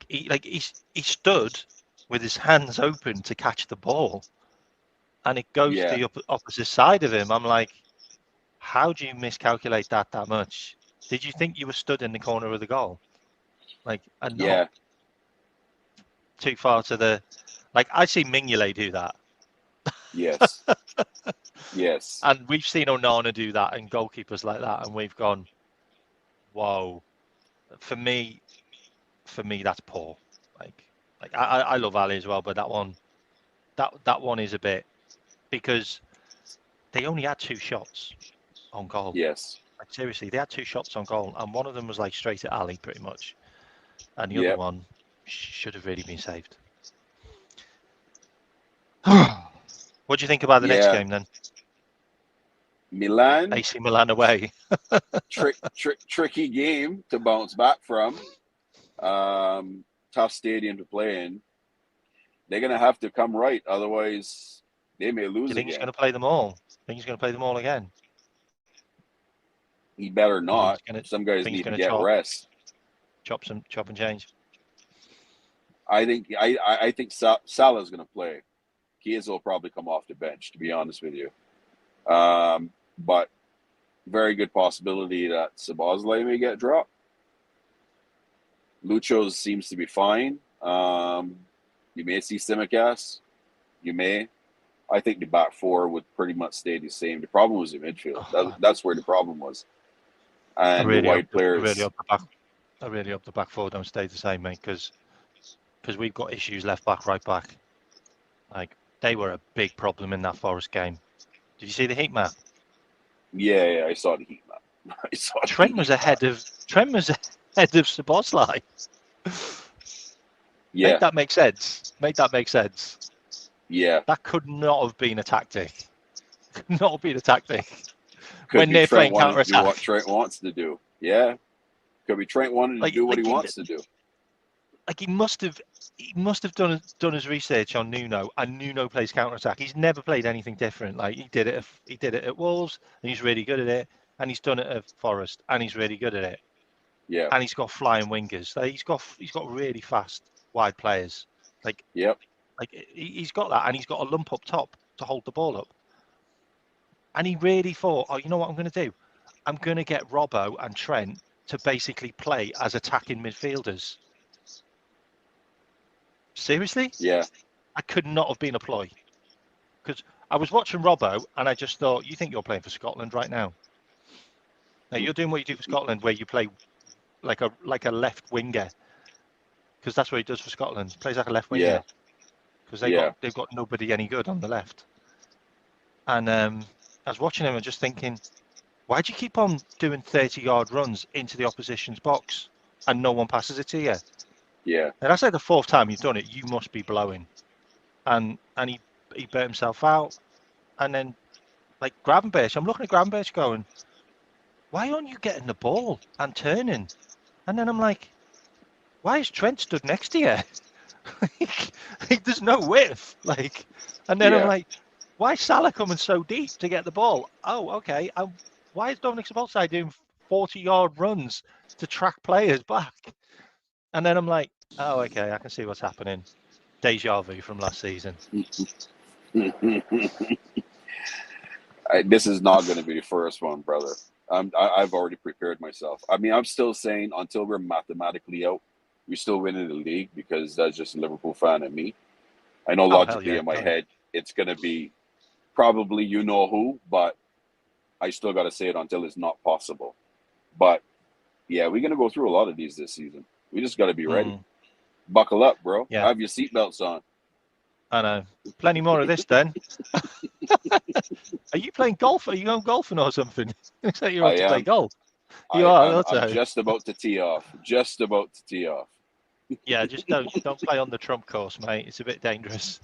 He stood with his hands open to catch the ball, and it goes to the opposite side of him. I'm like, how do you miscalculate that much? Did you think you were stood in the corner of the goal? Like, and not too far to the... Like, I see Mignolet do that. Yes. Yes. And we've seen Onana do that and goalkeepers like that, and we've gone, whoa. For me, that's poor. Like I love Ali as well, but that one is a bit, because they only had 2 shots on goal. Yes. Like, seriously, they had 2 shots on goal, and one of them was like straight at Ali, pretty much, and the other one should have really been saved. What do you think about the next game then? Milan. AC Milan away. Tricky game to bounce back from. Tough stadium to play in. They're gonna have to come right, otherwise they may lose. Do you think he's going to play them all? Think he's going to play them all again? He better not. Some guys need to get rest. Chop and change. I think Salah's going to play. Chiesa will probably come off the bench, to be honest with you. But very good possibility that Szoboszlai may get dropped. Lucho seems to be fine. You may see Tsimikas. You may. I think the back 4 would pretty much stay the same. The problem was the midfield. That's where the problem was. And the wide players. I really hope the back 4 don't stay the same, mate, because we've got issues left back, right back. Like, they were a big problem in that Forest game. Did you see the heat map? Yeah, I saw the heat map. Trent was ahead of Szoboszlai. Yeah. Make that make sense. Yeah. That could not have been a tactic. Could not have been a tactic. When they're playing counter-attack. Do what Trent wants to do. Yeah. Could be Trent wanting to do what he wants to do. Like, he must have done his research on Nuno, and Nuno plays counter-attack. He's never played anything different. Like, he did it at Wolves, and he's really good at it, and he's done it at Forest, and he's really good at it. Yeah. And he's got flying wingers. Like, he's got really fast wide players. Like, like he's got that, and he's got a lump up top to hold the ball up. And he really thought, oh, you know what I'm going to do? I'm going to get Robbo and Trent to basically play as attacking midfielders. Seriously? Yeah. I could not have been a ploy. Because I was watching Robbo, and I just thought, you think you're playing for Scotland right now? Now, you're doing what you do for Scotland, where you play like a left winger. Because that's what he does for Scotland. He plays like a left winger. Because they've got nobody any good on the left. And I was watching him and just thinking, why do you keep on doing 30-yard runs into the opposition's box and no one passes it to you? Yeah. And that's like the 4th time you've done it. You must be blowing. And he burnt himself out. And then, like, Gravenberch, I'm looking at Gravenberch going, why aren't you getting the ball and turning? And then I'm like, why is Trent stood next to you? There's no width. Like, and then I'm like, why is Salah coming so deep to get the ball? Oh, okay. Why is Dominic Szoboszlai doing 40-yard runs to track players back? And then I'm like, oh, okay, I can see what's happening. Deja vu from last season. This is not going to be the first one, brother. I've already prepared myself. I mean, I'm still saying until we're mathematically out, we're still winning the league, because that's just a Liverpool fan and me. I know logically in my head, it's going to be probably you know who, but I still got to say it until it's not possible. But yeah, we're going to go through a lot of these this season. We just got to be ready. Buckle up, bro. Yeah. Have your seatbelts on. I know. Plenty more of this then. Are you playing golf? Are you going golfing or something? Looks like you're about to play golf. I'm just about to tee off. Yeah, just don't play on the Trump course, mate. It's a bit dangerous.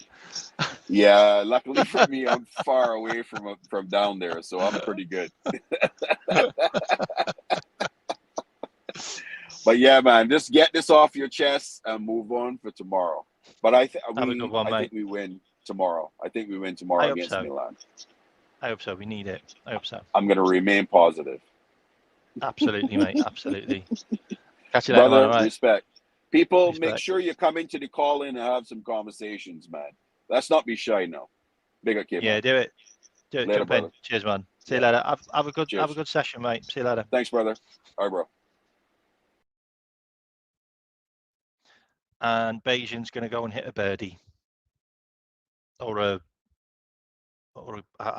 Yeah, luckily for me, I'm far away from down there, so I'm pretty good. But yeah, man, just get this off your chest and move on for tomorrow. But I think we win. tomorrow. I think we win tomorrow against Milan. I hope so. We need it. I hope so. I'm going to remain positive. Absolutely, mate. Absolutely. Catch you later, brother. man. Right. Respect. People, Respect. make sure you come into the call in and have some conversations, man. Let's not be shy now. Big up, Yeah, man. do it. Do it. Later, Jump brother. in. Cheers, man. See you later. Have a good session, mate. See you later. Thanks, brother. All right, bro. And Bayesian's going to go and hit a birdie, or I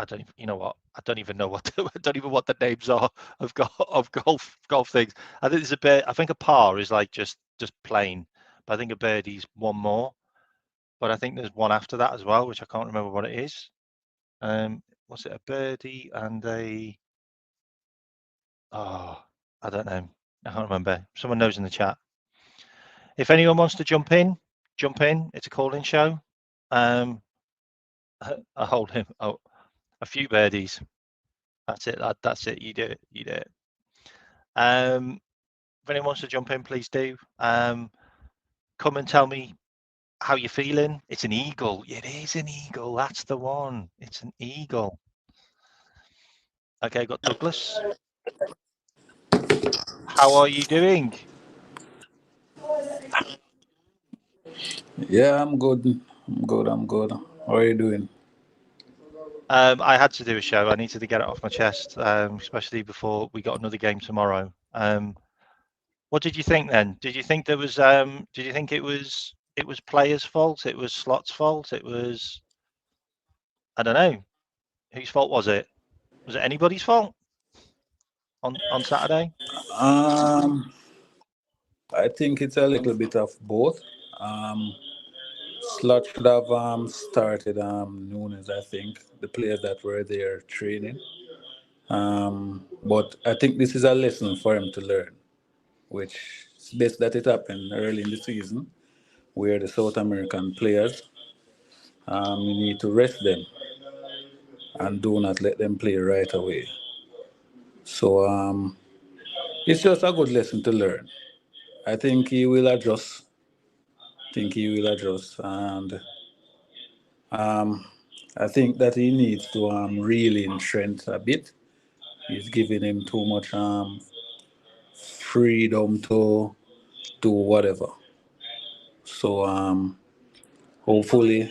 don't even, you know what? I don't even know what I don't even what the names are of golf things. I think there's a bit. I think a par is like just plain, but I think a birdie's one more. But I think there's one after that as well, which I can't remember what it is. Was it a birdie and a? Oh, I don't know. I can't remember. Someone knows in the chat. If anyone wants to jump in. It's a call-in show. I hold him. Oh, a few birdies. That's it. That's it. You do it. You do it. If anyone wants to jump in, please do. Come and tell me how you're feeling. It's an eagle. It is an eagle. That's the one. It's an eagle. Okay, got Douglas. How are you doing? Yeah, I'm good. I'm good. How are you doing? I had to do a show. I needed to get it off my chest, especially before we got another game tomorrow. What did you think then? Did you think there was? Did you think it was players' fault? It was Slot's fault? It was? I don't know. Whose fault was it? Was it anybody's fault on Saturday? I think it's a little bit of both. Slot should have started Nunes. I think the players that were there training. But I think this is a lesson for him to learn, which it's best that it happened early in the season, where the South American players, you need to rest them and do not let them play right away. So it's just a good lesson to learn. I think he will adjust. And I think that he needs to reel in Trent a bit. He's giving him too much freedom to do whatever. So hopefully,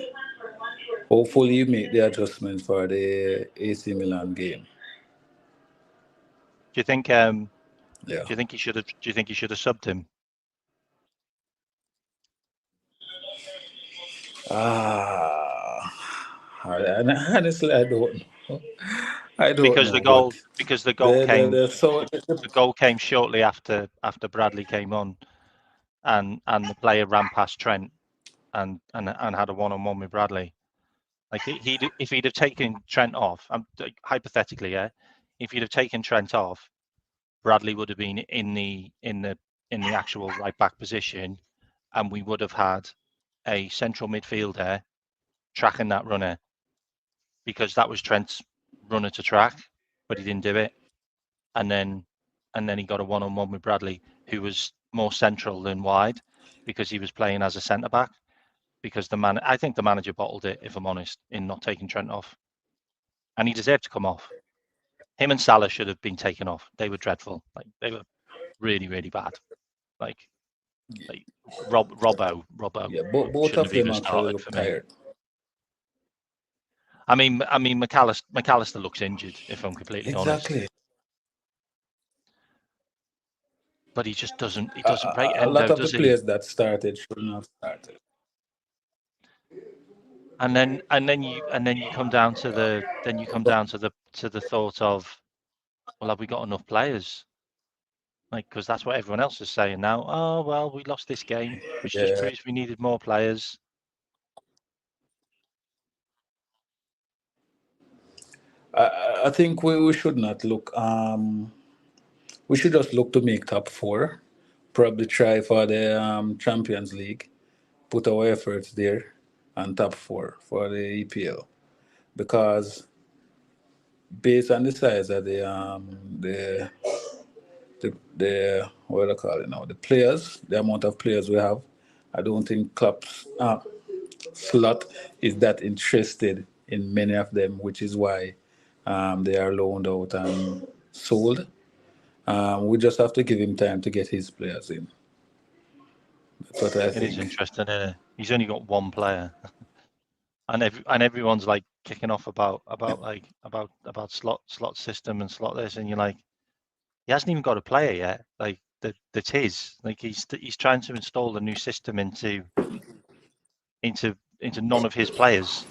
hopefully you make the adjustment for the AC Milan game. Do you think? Yeah. Do you think he should have? Do you think he should have subbed him? Honestly, I don't know. I don't Because know. the goal, But because the goal came, the the goal came shortly after Bradley came on, and the player ran past Trent and had a one-on-one with Bradley. Like if he'd have taken Trent off, hypothetically, yeah, if he'd have taken Trent off, Bradley would have been in the actual right back position, and we would have had a central midfielder tracking that runner, because that was Trent's runner to track, but he didn't do it, and then he got a one-on-one with Bradley, who was more central than wide, because he was playing as a centre back. Because I think the manager bottled it, if I'm honest, in not taking Trent off, and he deserved to come off. Him and Salah should have been taken off. They were dreadful. Like, they were really, really bad. Like Robbo yeah, both shouldn't of have them even actually started look for me. tired. I mean, McAllister looks injured, if I'm completely honest. Exactly. But he just doesn't. He doesn't rate A lot Endo, of the does he? players that started shouldn't have started. And then you come down to the thought of, well, have we got enough players? Like, because that's what everyone else is saying now. Oh well, we lost this game, which just Yeah, proves we needed more players. I think we should not look. We should just look to make top four. Probably try for the Champions League. Put our efforts there, and top four for the EPL. Because based on the size of the what do I call it now, the players, the amount of players we have, I don't think Klopp's slot is that interested in many of them, which is why they are loaned out and sold. We just have to give him time to get his players in. That's what I It is think. interesting, isn't it? He's only got one player, and everyone's like kicking off about slot system and slot this, and you're like, he hasn't even got a player yet. Like that's his. Like he's trying to install a new system into none of his players.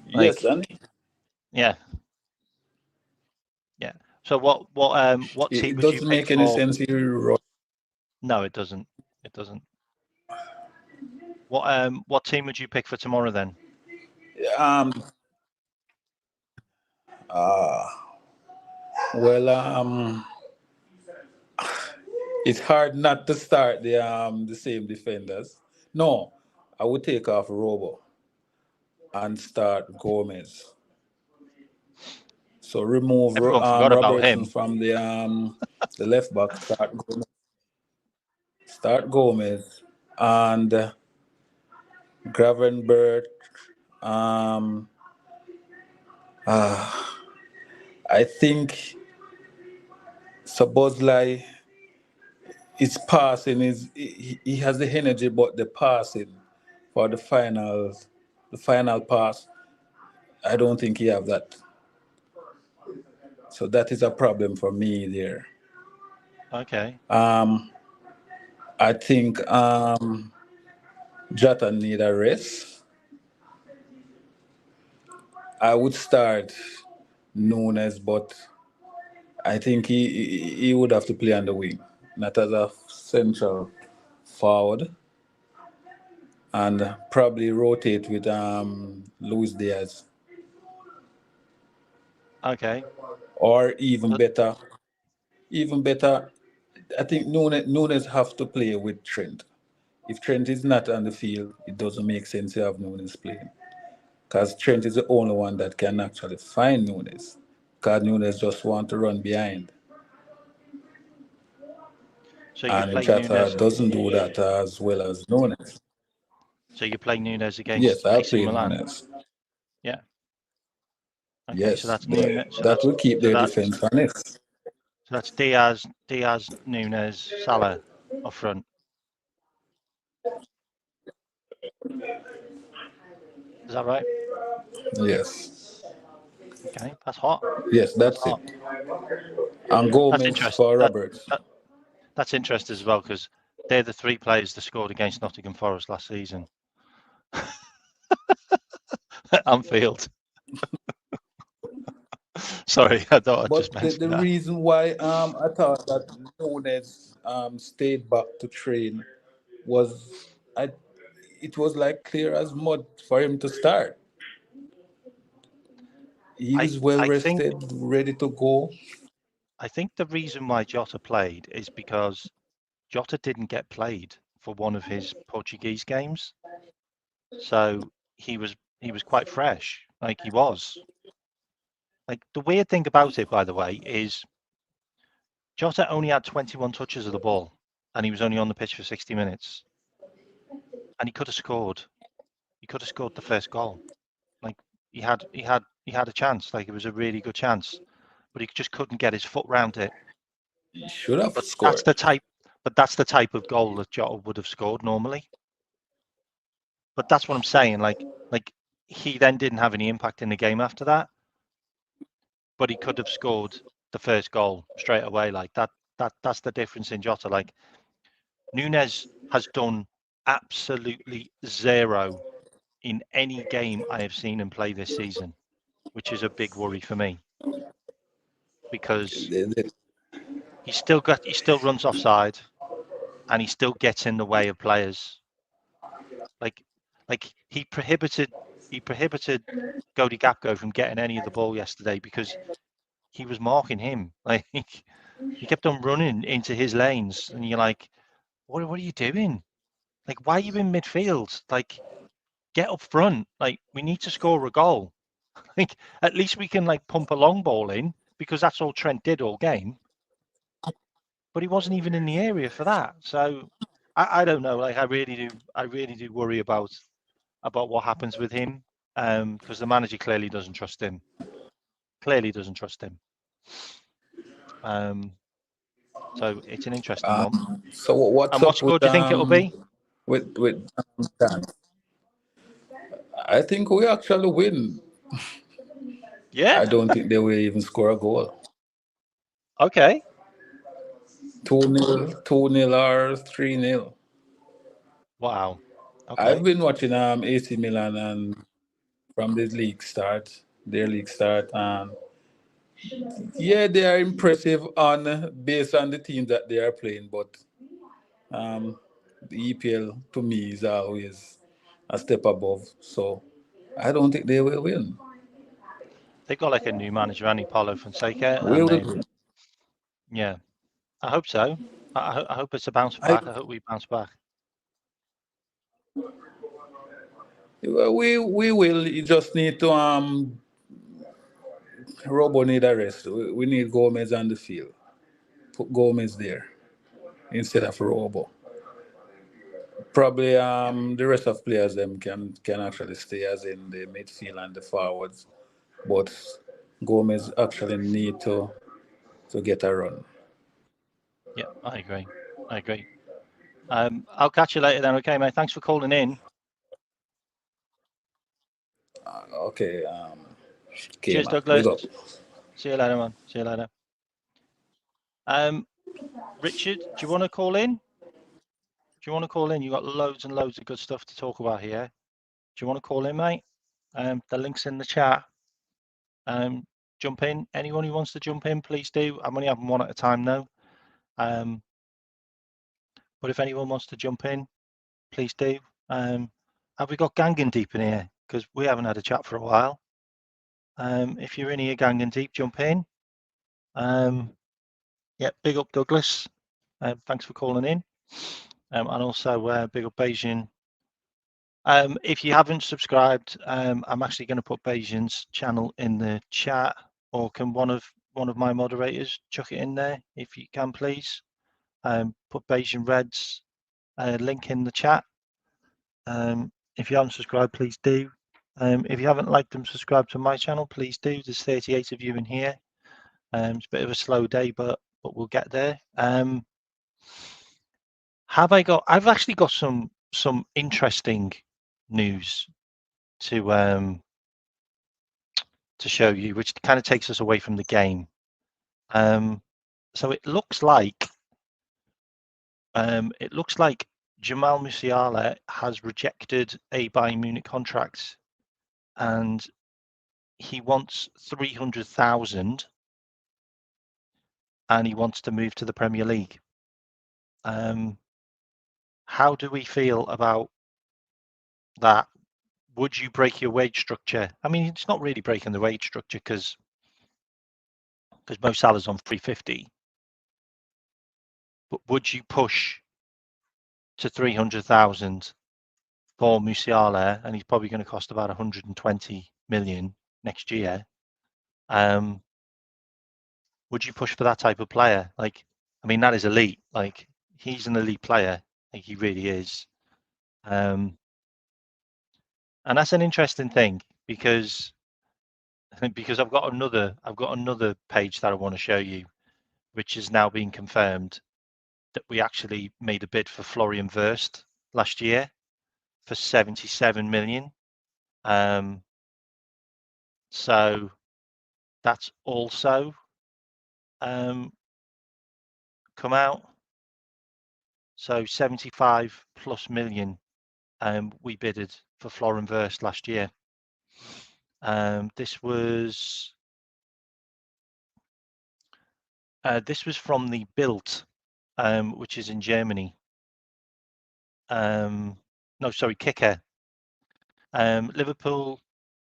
Yes, Like and yeah, yeah. So what team it would you doesn't pick make any for? sense. No, it doesn't. It doesn't. What team would you pick for tomorrow then? Um, well, it's hard not to start the same defenders. No, I would take off Robo and start Gomez. So remove Everyone forgot about Robertson him. from the left back. Start Gomez and Gravenberch. Um, I think Sabozlai, his passing is he has the energy, but the passing for the final pass, I don't think he have that. So that is a problem for me there. Okay. I think Jota need a rest. I would start Nunes, but I think he would have to play on the wing, not as a central forward, and probably rotate with Luis Diaz, Okay. or even better. I think Nunes have to play with Trent. If Trent is not on the field, it doesn't make sense to have Nunes playing. Because Trent is the only one that can actually find Nunes. Because Nunes just want to run behind. So you And play Jota Nunes. doesn't do that as well as Nunes. So you play Nunes Yes, against I'll AC play Milan. Nunes. Yeah. Okay. So Yes, that's Nunes. that will keep their defense honest. So that's Diaz, Nunes, Salah up front. Is that right? Yes. Okay. That's hot. Yes, That's that's it. hot. And That's Gomez interesting. for Roberts. That's interesting as well because they're the three players that scored against Nottingham Forest last season. Anfield. Sorry, I thought I'd just But the mention that. reason why I thought that Nunes stayed back to train was I it was like clear as mud for him to start. He I was well I think rested, ready to go. I think the reason why Jota played is because Jota didn't get played for one of his Portuguese games, so he was quite fresh. Like he was. Like the weird thing about it, by the way, is Jota only had 21 touches of the ball, and he was only on the pitch for 60 minutes, and he could have scored. He could have scored the first goal. Like he had a chance. Like it was a really good chance, but he just couldn't get his foot round it. He should have But that's scored. the type. But that's the type of goal that Jota would have scored normally. But that's what I'm saying. Like he then didn't have any impact in the game after that, but he could have scored the first goal straight away. Like that's the difference in Jota. Like Nunes has done absolutely zero in any game I have seen him play this season, which is a big worry for me because The- the- he still runs offside and he still gets in the way of players. Like he prohibited Cody Gapco from getting any of the ball yesterday because he was marking him. Like he kept on running into his lanes, and you're like, what are you doing? Like, why are you in midfield? Like, get up front. Like, we need to score a goal. Like, at least we can like pump a long ball in because that's all Trent did all game. But he wasn't even in the area for that. So I don't know. Like, I really do worry about about what happens with him, because the manager clearly doesn't trust him. So it's an interesting one. So what's And what up score with do you think it'll be? Dan? I think we actually win. Yeah. I don't think they will even score a goal. Okay. 2-0, 2-0 or 3-0. Wow. I've Okay. been watching AC Milan and from the their league start, and yeah, they are impressive on based on the team that they are playing, but um, the EPL to me is always a step above. So I don't think they will win. They've got like a new manager, Andy Paulo Fonseca, We and will. yeah, I hope so. I hope it's a bounce I, back. I hope we bounce back. we will. You just need to Robo need a rest. We need Gomez on the field. Put Gomez there instead of Robo. Probably the rest of players them can actually stay as in the midfield and the forwards, but Gomez actually need to get a run. Yeah, I agree. I'll catch you later then. Okay, mate. Thanks for calling in. Okay, Cheers, man. Big Douglas. up. See you later, man. See you later. Richard, do you want to call in? You got loads and loads of good stuff to talk about here. Do you want to call in, mate? The link's in the chat. Jump in. Anyone who wants to jump in, please do. I'm only having one at a time now. But if anyone wants to jump in, please do. Have we got Gangan Deep in here? Because we haven't had a chat for a while. If you're in here, Gangan Deep, jump in. Yeah, big up Douglas. Thanks for calling in. And also big up Beijing. If you haven't subscribed, I'm actually going to put Beijing's channel in the chat, or can one of my moderators chuck it in there if you can, please. Put Beijing Red's link in the chat. If you haven't subscribed, please do. If you haven't liked and subscribed to my channel, please do. There's 38 of you in here. It's a bit of a slow day, but we'll get there. I've actually got some interesting news to show you, which kind of takes us away from the game. So it looks like Jamal Musiala has rejected a Bayern Munich contract, and he wants 300,000, and he wants to move to the Premier League. How do we feel about that? Would you break your wage structure? I mean, it's not really breaking the wage structure because Mo Salah's on 350. But would you push to 300,000 for Musiala, and he's probably going to cost about 120 million next year? Would you push for that type of player? Like, I mean, that is elite. Like, he's an elite player. Like, he really is. And that's an interesting thing because I've got another page that I want to show you, which is now being confirmed that we actually made a bid for Florian Wirtz last year for 77 million. So that's also come out. So 75 plus million we bidded for Florian Wirtz last year. This was from the Bild, which is in Germany. No, sorry, Kicker. Liverpool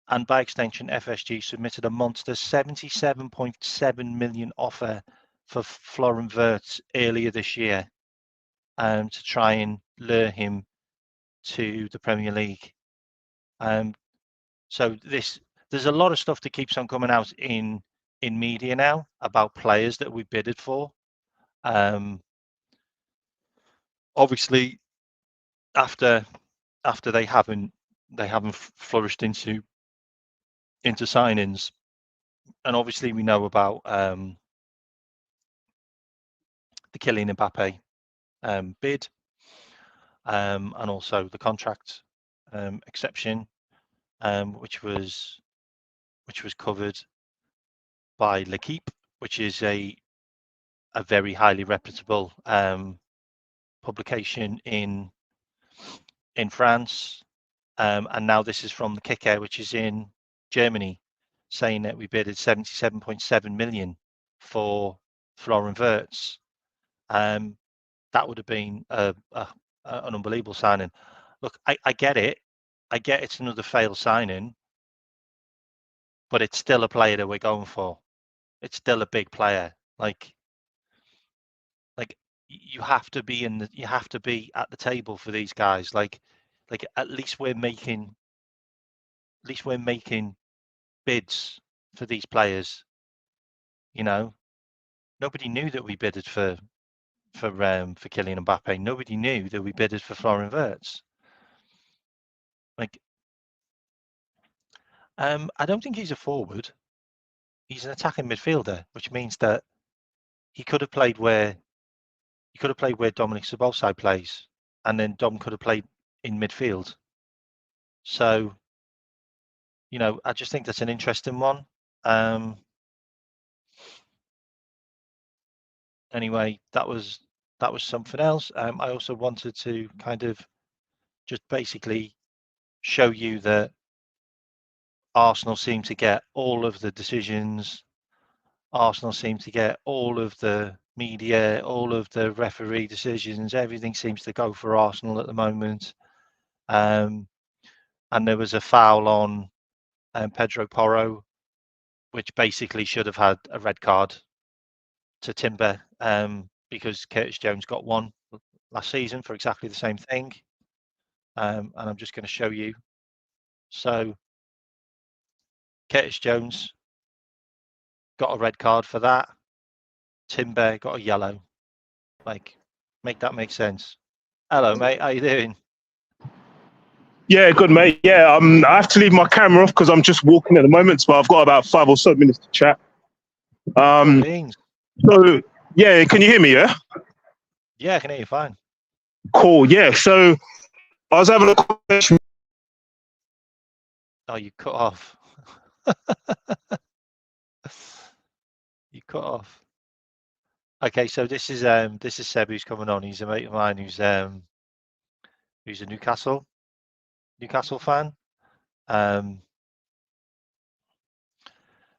and by extension FSG submitted a monster 77.7 million offer for Florian Wirtz earlier this year, to try and lure him to the Premier League. So there's a lot of stuff that keeps on coming out in media now about players that we bidded for. Obviously, after they haven't they haven't flourished into signings. And obviously we know about the Kylian Mbappe bid, and also the contract exception, which was covered by L'Equipe, which is a very highly reputable publication in France. And now this is from the Kicker, which is in Germany, saying that we bidded 77.7 million for Florian Wirtz. That would have been an unbelievable signing. Look, I get it. I get it's another failed signing, but it's still a player that we're going for. It's still a big player. Like you have to be at the table for these guys. Like at least we're making bids for these players. You know, nobody knew that we bidded for Kylian Mbappe. Nobody knew that we bidded for Florian Wirtz. Like, I don't think he's a forward. He's an attacking midfielder, which means that he could have played where Dominic Szoboszlai plays, and then Dom could have played in midfield. So, you know, I just think that's an interesting one. Anyway, that was something else. I also wanted to kind of just basically show you that Arsenal seem to get all of the decisions. Arsenal seem to get all of the media, all of the referee decisions. Everything seems to go for Arsenal at the moment. And there was a foul on Pedro Porro, which basically should have had a red card to Timber, because Curtis Jones got one last season for exactly the same thing. And I'm just going to show you. So Curtis Jones got a red card for that. Timber got a yellow. Like, make that make sense. Hello, mate. How you doing? Yeah, good, mate. Yeah, I have to leave my camera off because I'm just walking at the moment, but I've got about 5 or so minutes to chat. So, yeah, can you hear me, yeah? Yeah, I can hear you fine. Cool, yeah. So, I was having a conversation. Oh, you cut off. You cut off. Okay, so this is Seb who's coming on. He's a mate of mine who's a Newcastle fan.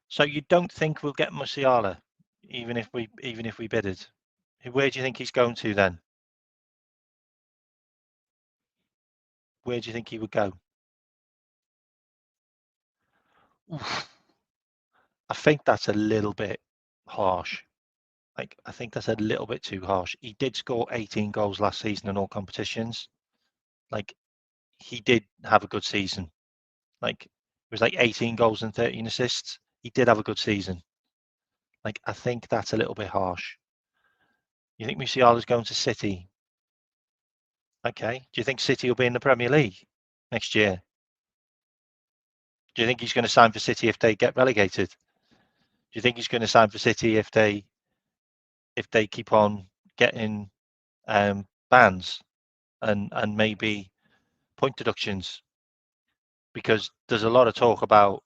So you don't think we'll get Musiala, even if we bid it? Where do you think he's going to then? Where do you think he would go? Oof. I think that's a little bit harsh. Like, I think that's a little bit too harsh. He did score 18 goals last season in all competitions. Like, he did have a good season. Like, it was like 18 goals and 13 assists. He did have a good season. Like, I think that's a little bit harsh. You think Musiala's going to City? Okay. Do you think City will be in the Premier League next year? Do you think he's going to sign for City if they get relegated? Do you think he's going to sign for City if they keep on getting bans and maybe point deductions? Because there's a lot of talk about,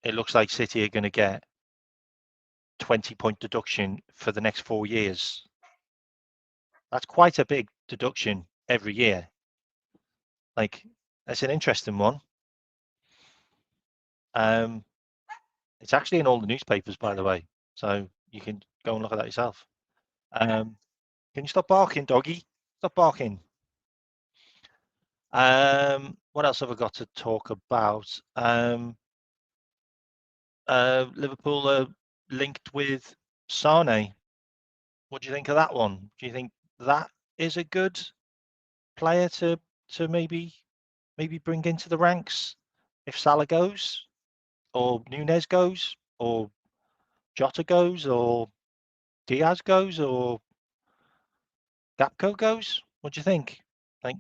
it looks like City are going to get 20-point deduction for the next 4 years. That's quite a big deduction every year. Like, that's an interesting one. It's actually in all the newspapers, by the way, so you can go and look at that yourself. Can you stop barking, doggy? Stop barking. What else have I got to talk about? Liverpool are linked with Sane. What do you think of that one? Do you think that is a good player to maybe bring into the ranks if Salah goes, or Nunez goes, or Jota goes, or Diaz goes, or Gakpo goes? What do you think? Like,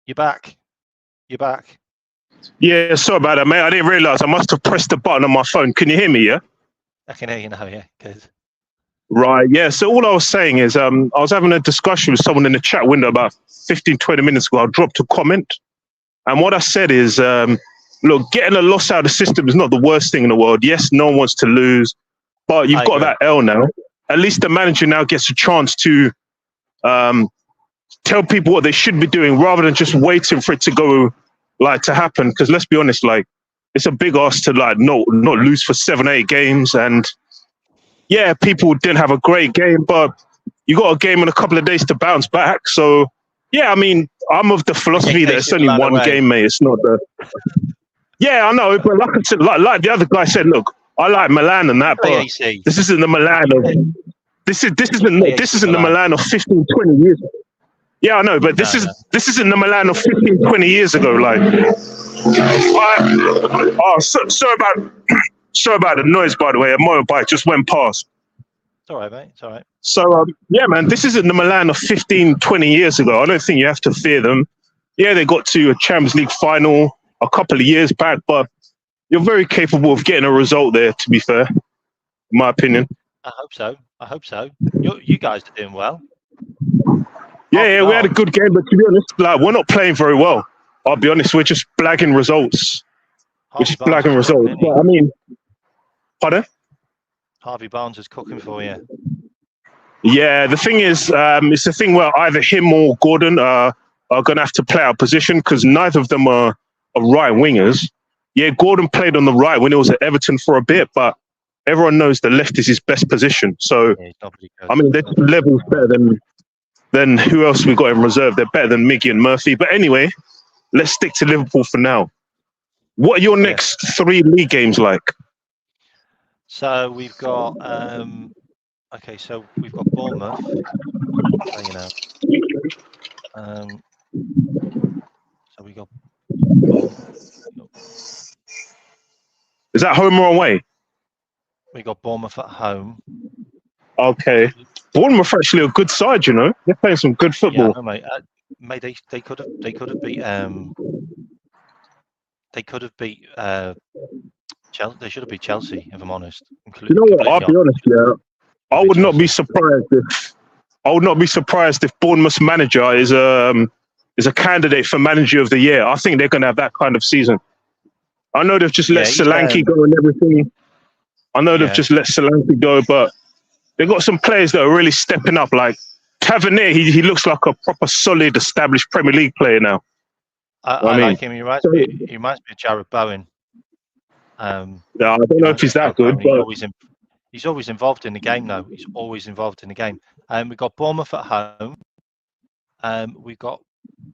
You're back. Yeah, sorry about that, mate. I didn't realise I must have pressed the button on my phone. Can you hear me? Yeah. I can hear you now. Yeah, good. Right. Yeah. So all I was saying is, I was having a discussion with someone in the chat window about 15, 20 minutes ago. I dropped a comment, and what I said is, look, getting a loss out of the system is not the worst thing in the world. Yes, no one wants to lose, but you've got that L now. At least the manager now gets a chance to tell people what they should be doing rather than just waiting for it to go to happen. Because let's be honest, it's a big ask to not lose for 7-8 games. And yeah, people didn't have a great game, but you got a game in a couple of days to bounce back. So yeah, I mean, I'm of the philosophy that it's only one game, mate. It's not the. Yeah, I know, but like I said, like the other guy said, look, I like Milan and that, but this isn't the Milan of this isn't the Milan of 15, 20 years ago. Yeah, I know, but this isn't the Milan of 15, 20 years ago. Sorry about the noise, by the way. A motorbike just went past. It's all right, mate. It's all right. So, yeah, man, this isn't the Milan of 15, 20 years ago. I don't think you have to fear them. Yeah, they got to a Champions League final a couple of years back, but you're very capable of getting a result there, to be fair, in my opinion. I hope so. You guys are doing well. Yeah, we had a good game, but to be honest, we're not playing very well. I'll be honest, we're just blagging results. But I mean, pardon? Harvey Barnes is cooking for you. Yeah, the thing is, it's a thing where either him or Gordon are going to have to play our position because neither of them are right wingers. Yeah, Gordon played on the right when he was at Everton for a bit, but everyone knows the left is his best position. So, I mean, they're levels better than who else we got in reserve. They're better than Miggy and Murphy. But anyway, let's stick to Liverpool for now. What are your next 3 league games like? So we've got so we've got Bournemouth. So we got. Is that home or away? We got Bournemouth at home. Okay, Bournemouth are actually a good side. You know, they're playing some good football. Yeah, mate. They could have beat Chelsea. They should have beat Chelsea, if I'm honest. You know what? I'll be honest. Yeah, I would not be surprised if Bournemouth's manager is a candidate for manager of the year. I think they're going to have that kind of seaseason. I know they've just let Solanke go and everything. I know they've just let Solanke go, but they've got some players that are really stepping up. Like Tavernier, he looks like a proper solid, established Premier League player now. I like him. He reminds me of Jared Bowen. I don't know if he's that good, but he's always involved in the game, though. He's always involved in the game. We've got Bournemouth at home. We've got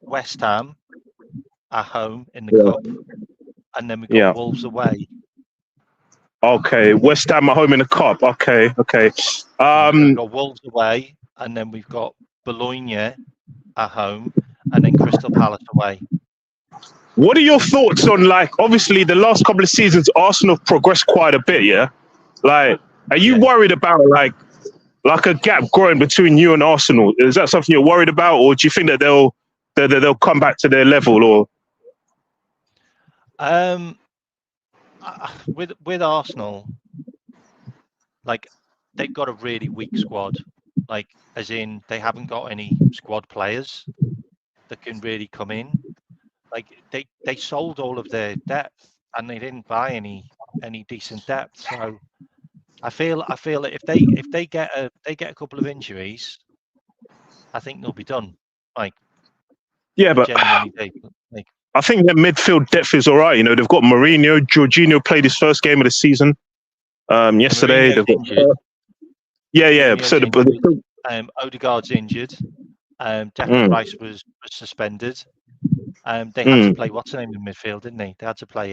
West Ham at home in the cup, and then we've got Wolves away. Okay, West Ham at home in the cup. Okay. We've got Wolves away, and then we've got Bologna at home, and then Crystal Palace away. What are your thoughts on, obviously the last couple of seasons, Arsenal have progressed quite a bit, yeah? Are you worried about, a gap growing between you and Arsenal? Is that something you're worried about, or do you think that they'll come back to their level, or? With Arsenal, they've got a really weak squad. As in, they haven't got any squad players that can really come in. They sold all of their depth and they didn't buy any decent depth. So I feel that if they get a couple of injuries, I think they'll be done. Yeah, but I think their midfield depth is all right. You know, they've got Mourinho. Jorginho played his first game of the season yesterday. They've got, So Odegaard's injured. Declan Rice was suspended. They had to play what's the name in midfield, didn't they? They had to play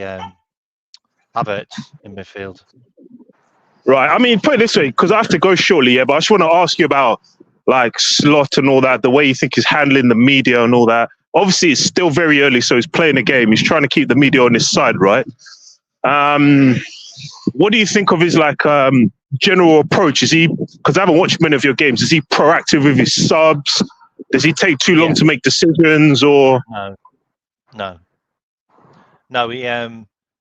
Havertz in midfield. Right. I mean, put it this way, because I have to go shortly, but I just want to ask you about Slot and all that, the way you think he's handling the media and all that. Obviously, it's still very early, so he's playing a game. He's trying to keep the media on his side, right? What do you think of his general approach? Is he, because I haven't watched many of your games, is he proactive with his subs? Does he take too long to make decisions, or? No. He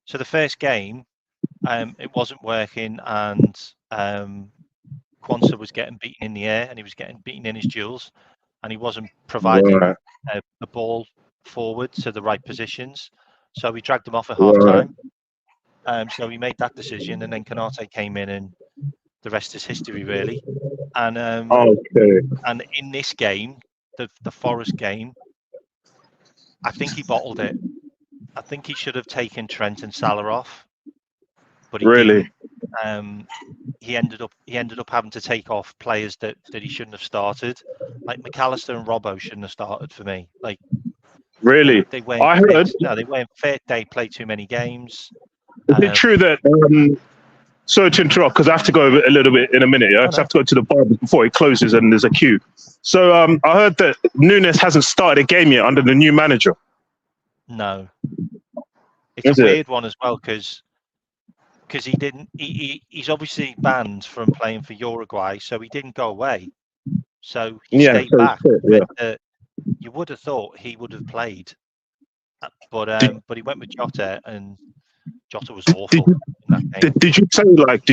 so the first game, it wasn't working, and Quansah was getting beaten in the air, and he was getting beaten in his duels, and he wasn't providing Right. a ball forward to the right positions. So we dragged him off at half Right. time. So we made that decision, and then Canate came in, and the rest is history, really. And Okay. and in this game, the Forest game, I think he bottled it. I think he should have taken Trent and Salah off, but he Really. didn't. He ended up having to take off players that he shouldn't have started. Like McAllister and Robbo shouldn't have started for me. Like Really. they weren't I fit. heard. No, they weren't fit. They played too many games. Is it true that? Sorry to interrupt, because I have to go a little bit in a minute. Yeah, I have to go to the bar before it closes, and there's a queue. So I heard that Nunes hasn't started a game yet under the new manager. No, it's a weird one as well, because he didn't. He's obviously banned from playing for Uruguay, so he didn't go away. So he stayed back. You would have thought he would have played, but he went with Jota, and Jota was awful. Did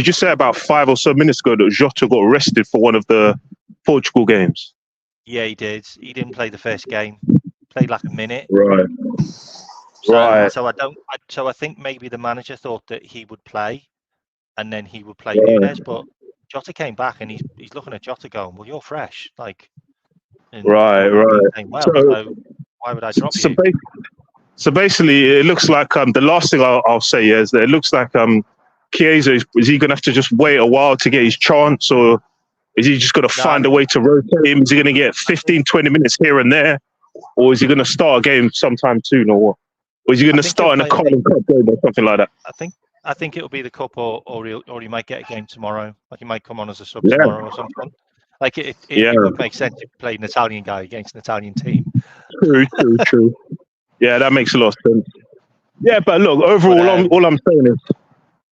you say about 5 or so minutes ago that Jota got arrested for one of the Portugal games? Yeah, he did. He didn't play the first game. Played like a minute. Right. So I think maybe the manager thought that he would play, and then he would play Nunes. But Jota came back, and he's looking at Jota going, "Well, you're fresh." Like, right. Well, so why would I drop you? So basically, it looks like the last thing I'll say is that it looks like Chiesa is he going to have to just wait a while to get his chance, or is he just going to find a way to rotate him? Is he going to get 15, 20 minutes here and there, or is he going to start a game sometime soon, or what? Or is he going to start in a Carling Cup game or something like that? I think it'll be the cup, or he might get a game tomorrow. Like he might come on as a sub tomorrow or something. Like it would make sense if you played an Italian guy against an Italian team. True. Yeah, that makes a lot of sense. Yeah, but look, overall, all I'm saying is,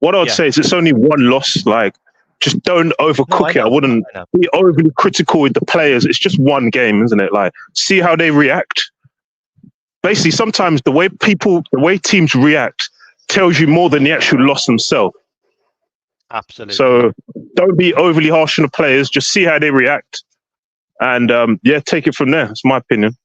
what I'd say is it's only one loss. Like, just don't overcook it. I wouldn't be overly critical with the players. It's just one game, isn't it? Like, see how they react. Basically, sometimes the way teams react tells you more than the actual loss themselves. Absolutely. So don't be overly harsh on the players. Just see how they react, and take it from there. That's my opinion.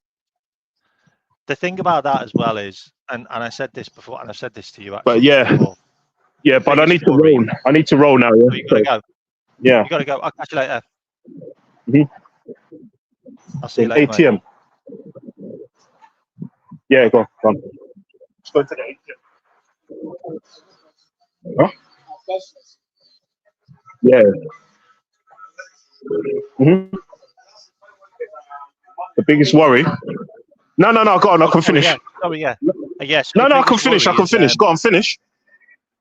The thing about that as well is, and I said this before, and I've said this to you actually. But but I need to roll. I need to roll now. Yeah. So you gotta go. Yeah. You gotta go. I'll catch you later. Mm-hmm. I'll see you later. ATM. Mate. Yeah, go on. Let's go to the ATM. Huh? Yeah. Mm-hmm. The biggest worry. No, go on. I can finish. Yes. No, I can finish. Go on, finish.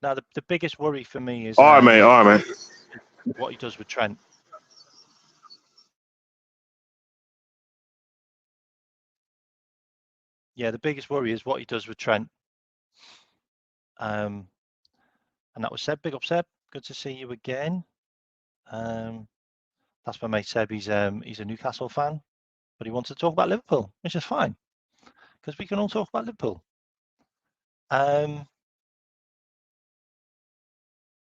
Now, the biggest worry for me is all right, mate. What he does with Trent. Yeah, the biggest worry is what he does with Trent. And that was Seb. Big up, Seb. Good to see you again. That's my mate Seb. He's a Newcastle fan, but he wants to talk about Liverpool, which is fine, because we can all talk about Liverpool.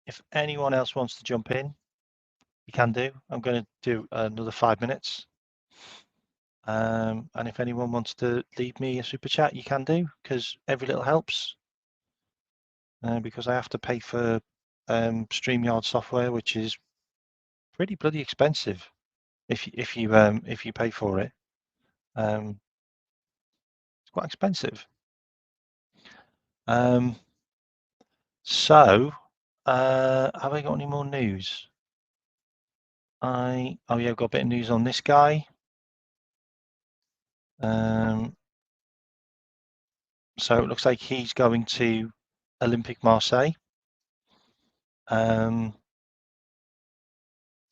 If anyone else wants to jump in, you can do. I'm going to do another 5 minutes. And if anyone wants to leave me a super chat, you can do, because every little helps. Because I have to pay for StreamYard software, which is pretty bloody expensive if you pay for it. It's quite expensive. So have I got any more news? I've got a bit of news on this guy. So it looks like he's going to Olympique Marseille.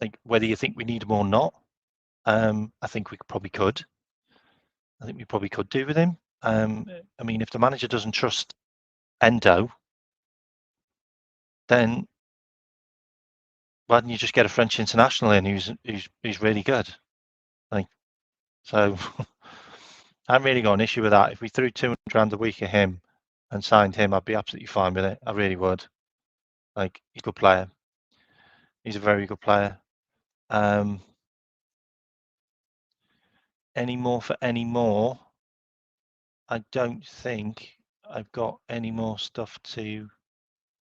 Like, whether you think we need him or not, I think we probably could. I think we probably could do with him. I mean, if the manager doesn't trust Endo, then why don't you just get a French international in who's really good? Like, so haven't really got an issue with that. If we threw £200 a week at him and signed him, I'd be absolutely fine with it. I really would. Like, he's a good player. He's a very good player. Any more for any more? I don't think I've got any more stuff to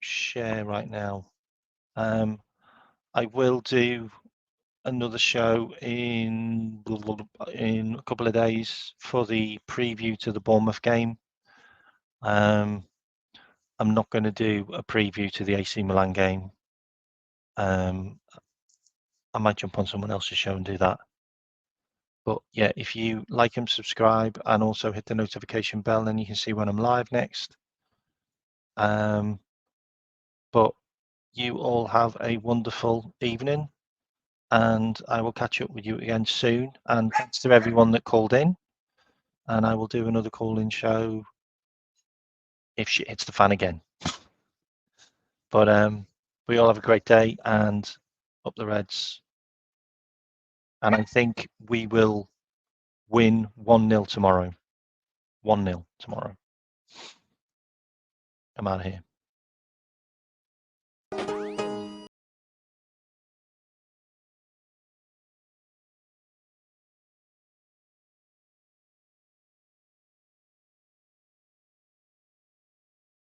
share right now. I will do another show in a couple of days for the preview to the Bournemouth game. I'm not going to do a preview to the AC Milan game. I might jump on someone else's show and do that. But yeah, if you like and subscribe and also hit the notification bell, then you can see when I'm live next. But you all have a wonderful evening, and I will catch up with you again soon. And thanks to everyone that called in. And I will do another call-in show if shit hits the fan again. But we all have a great day, and up the Reds. And I think we will win 1-0 tomorrow. 1-0 tomorrow. I'm out of here.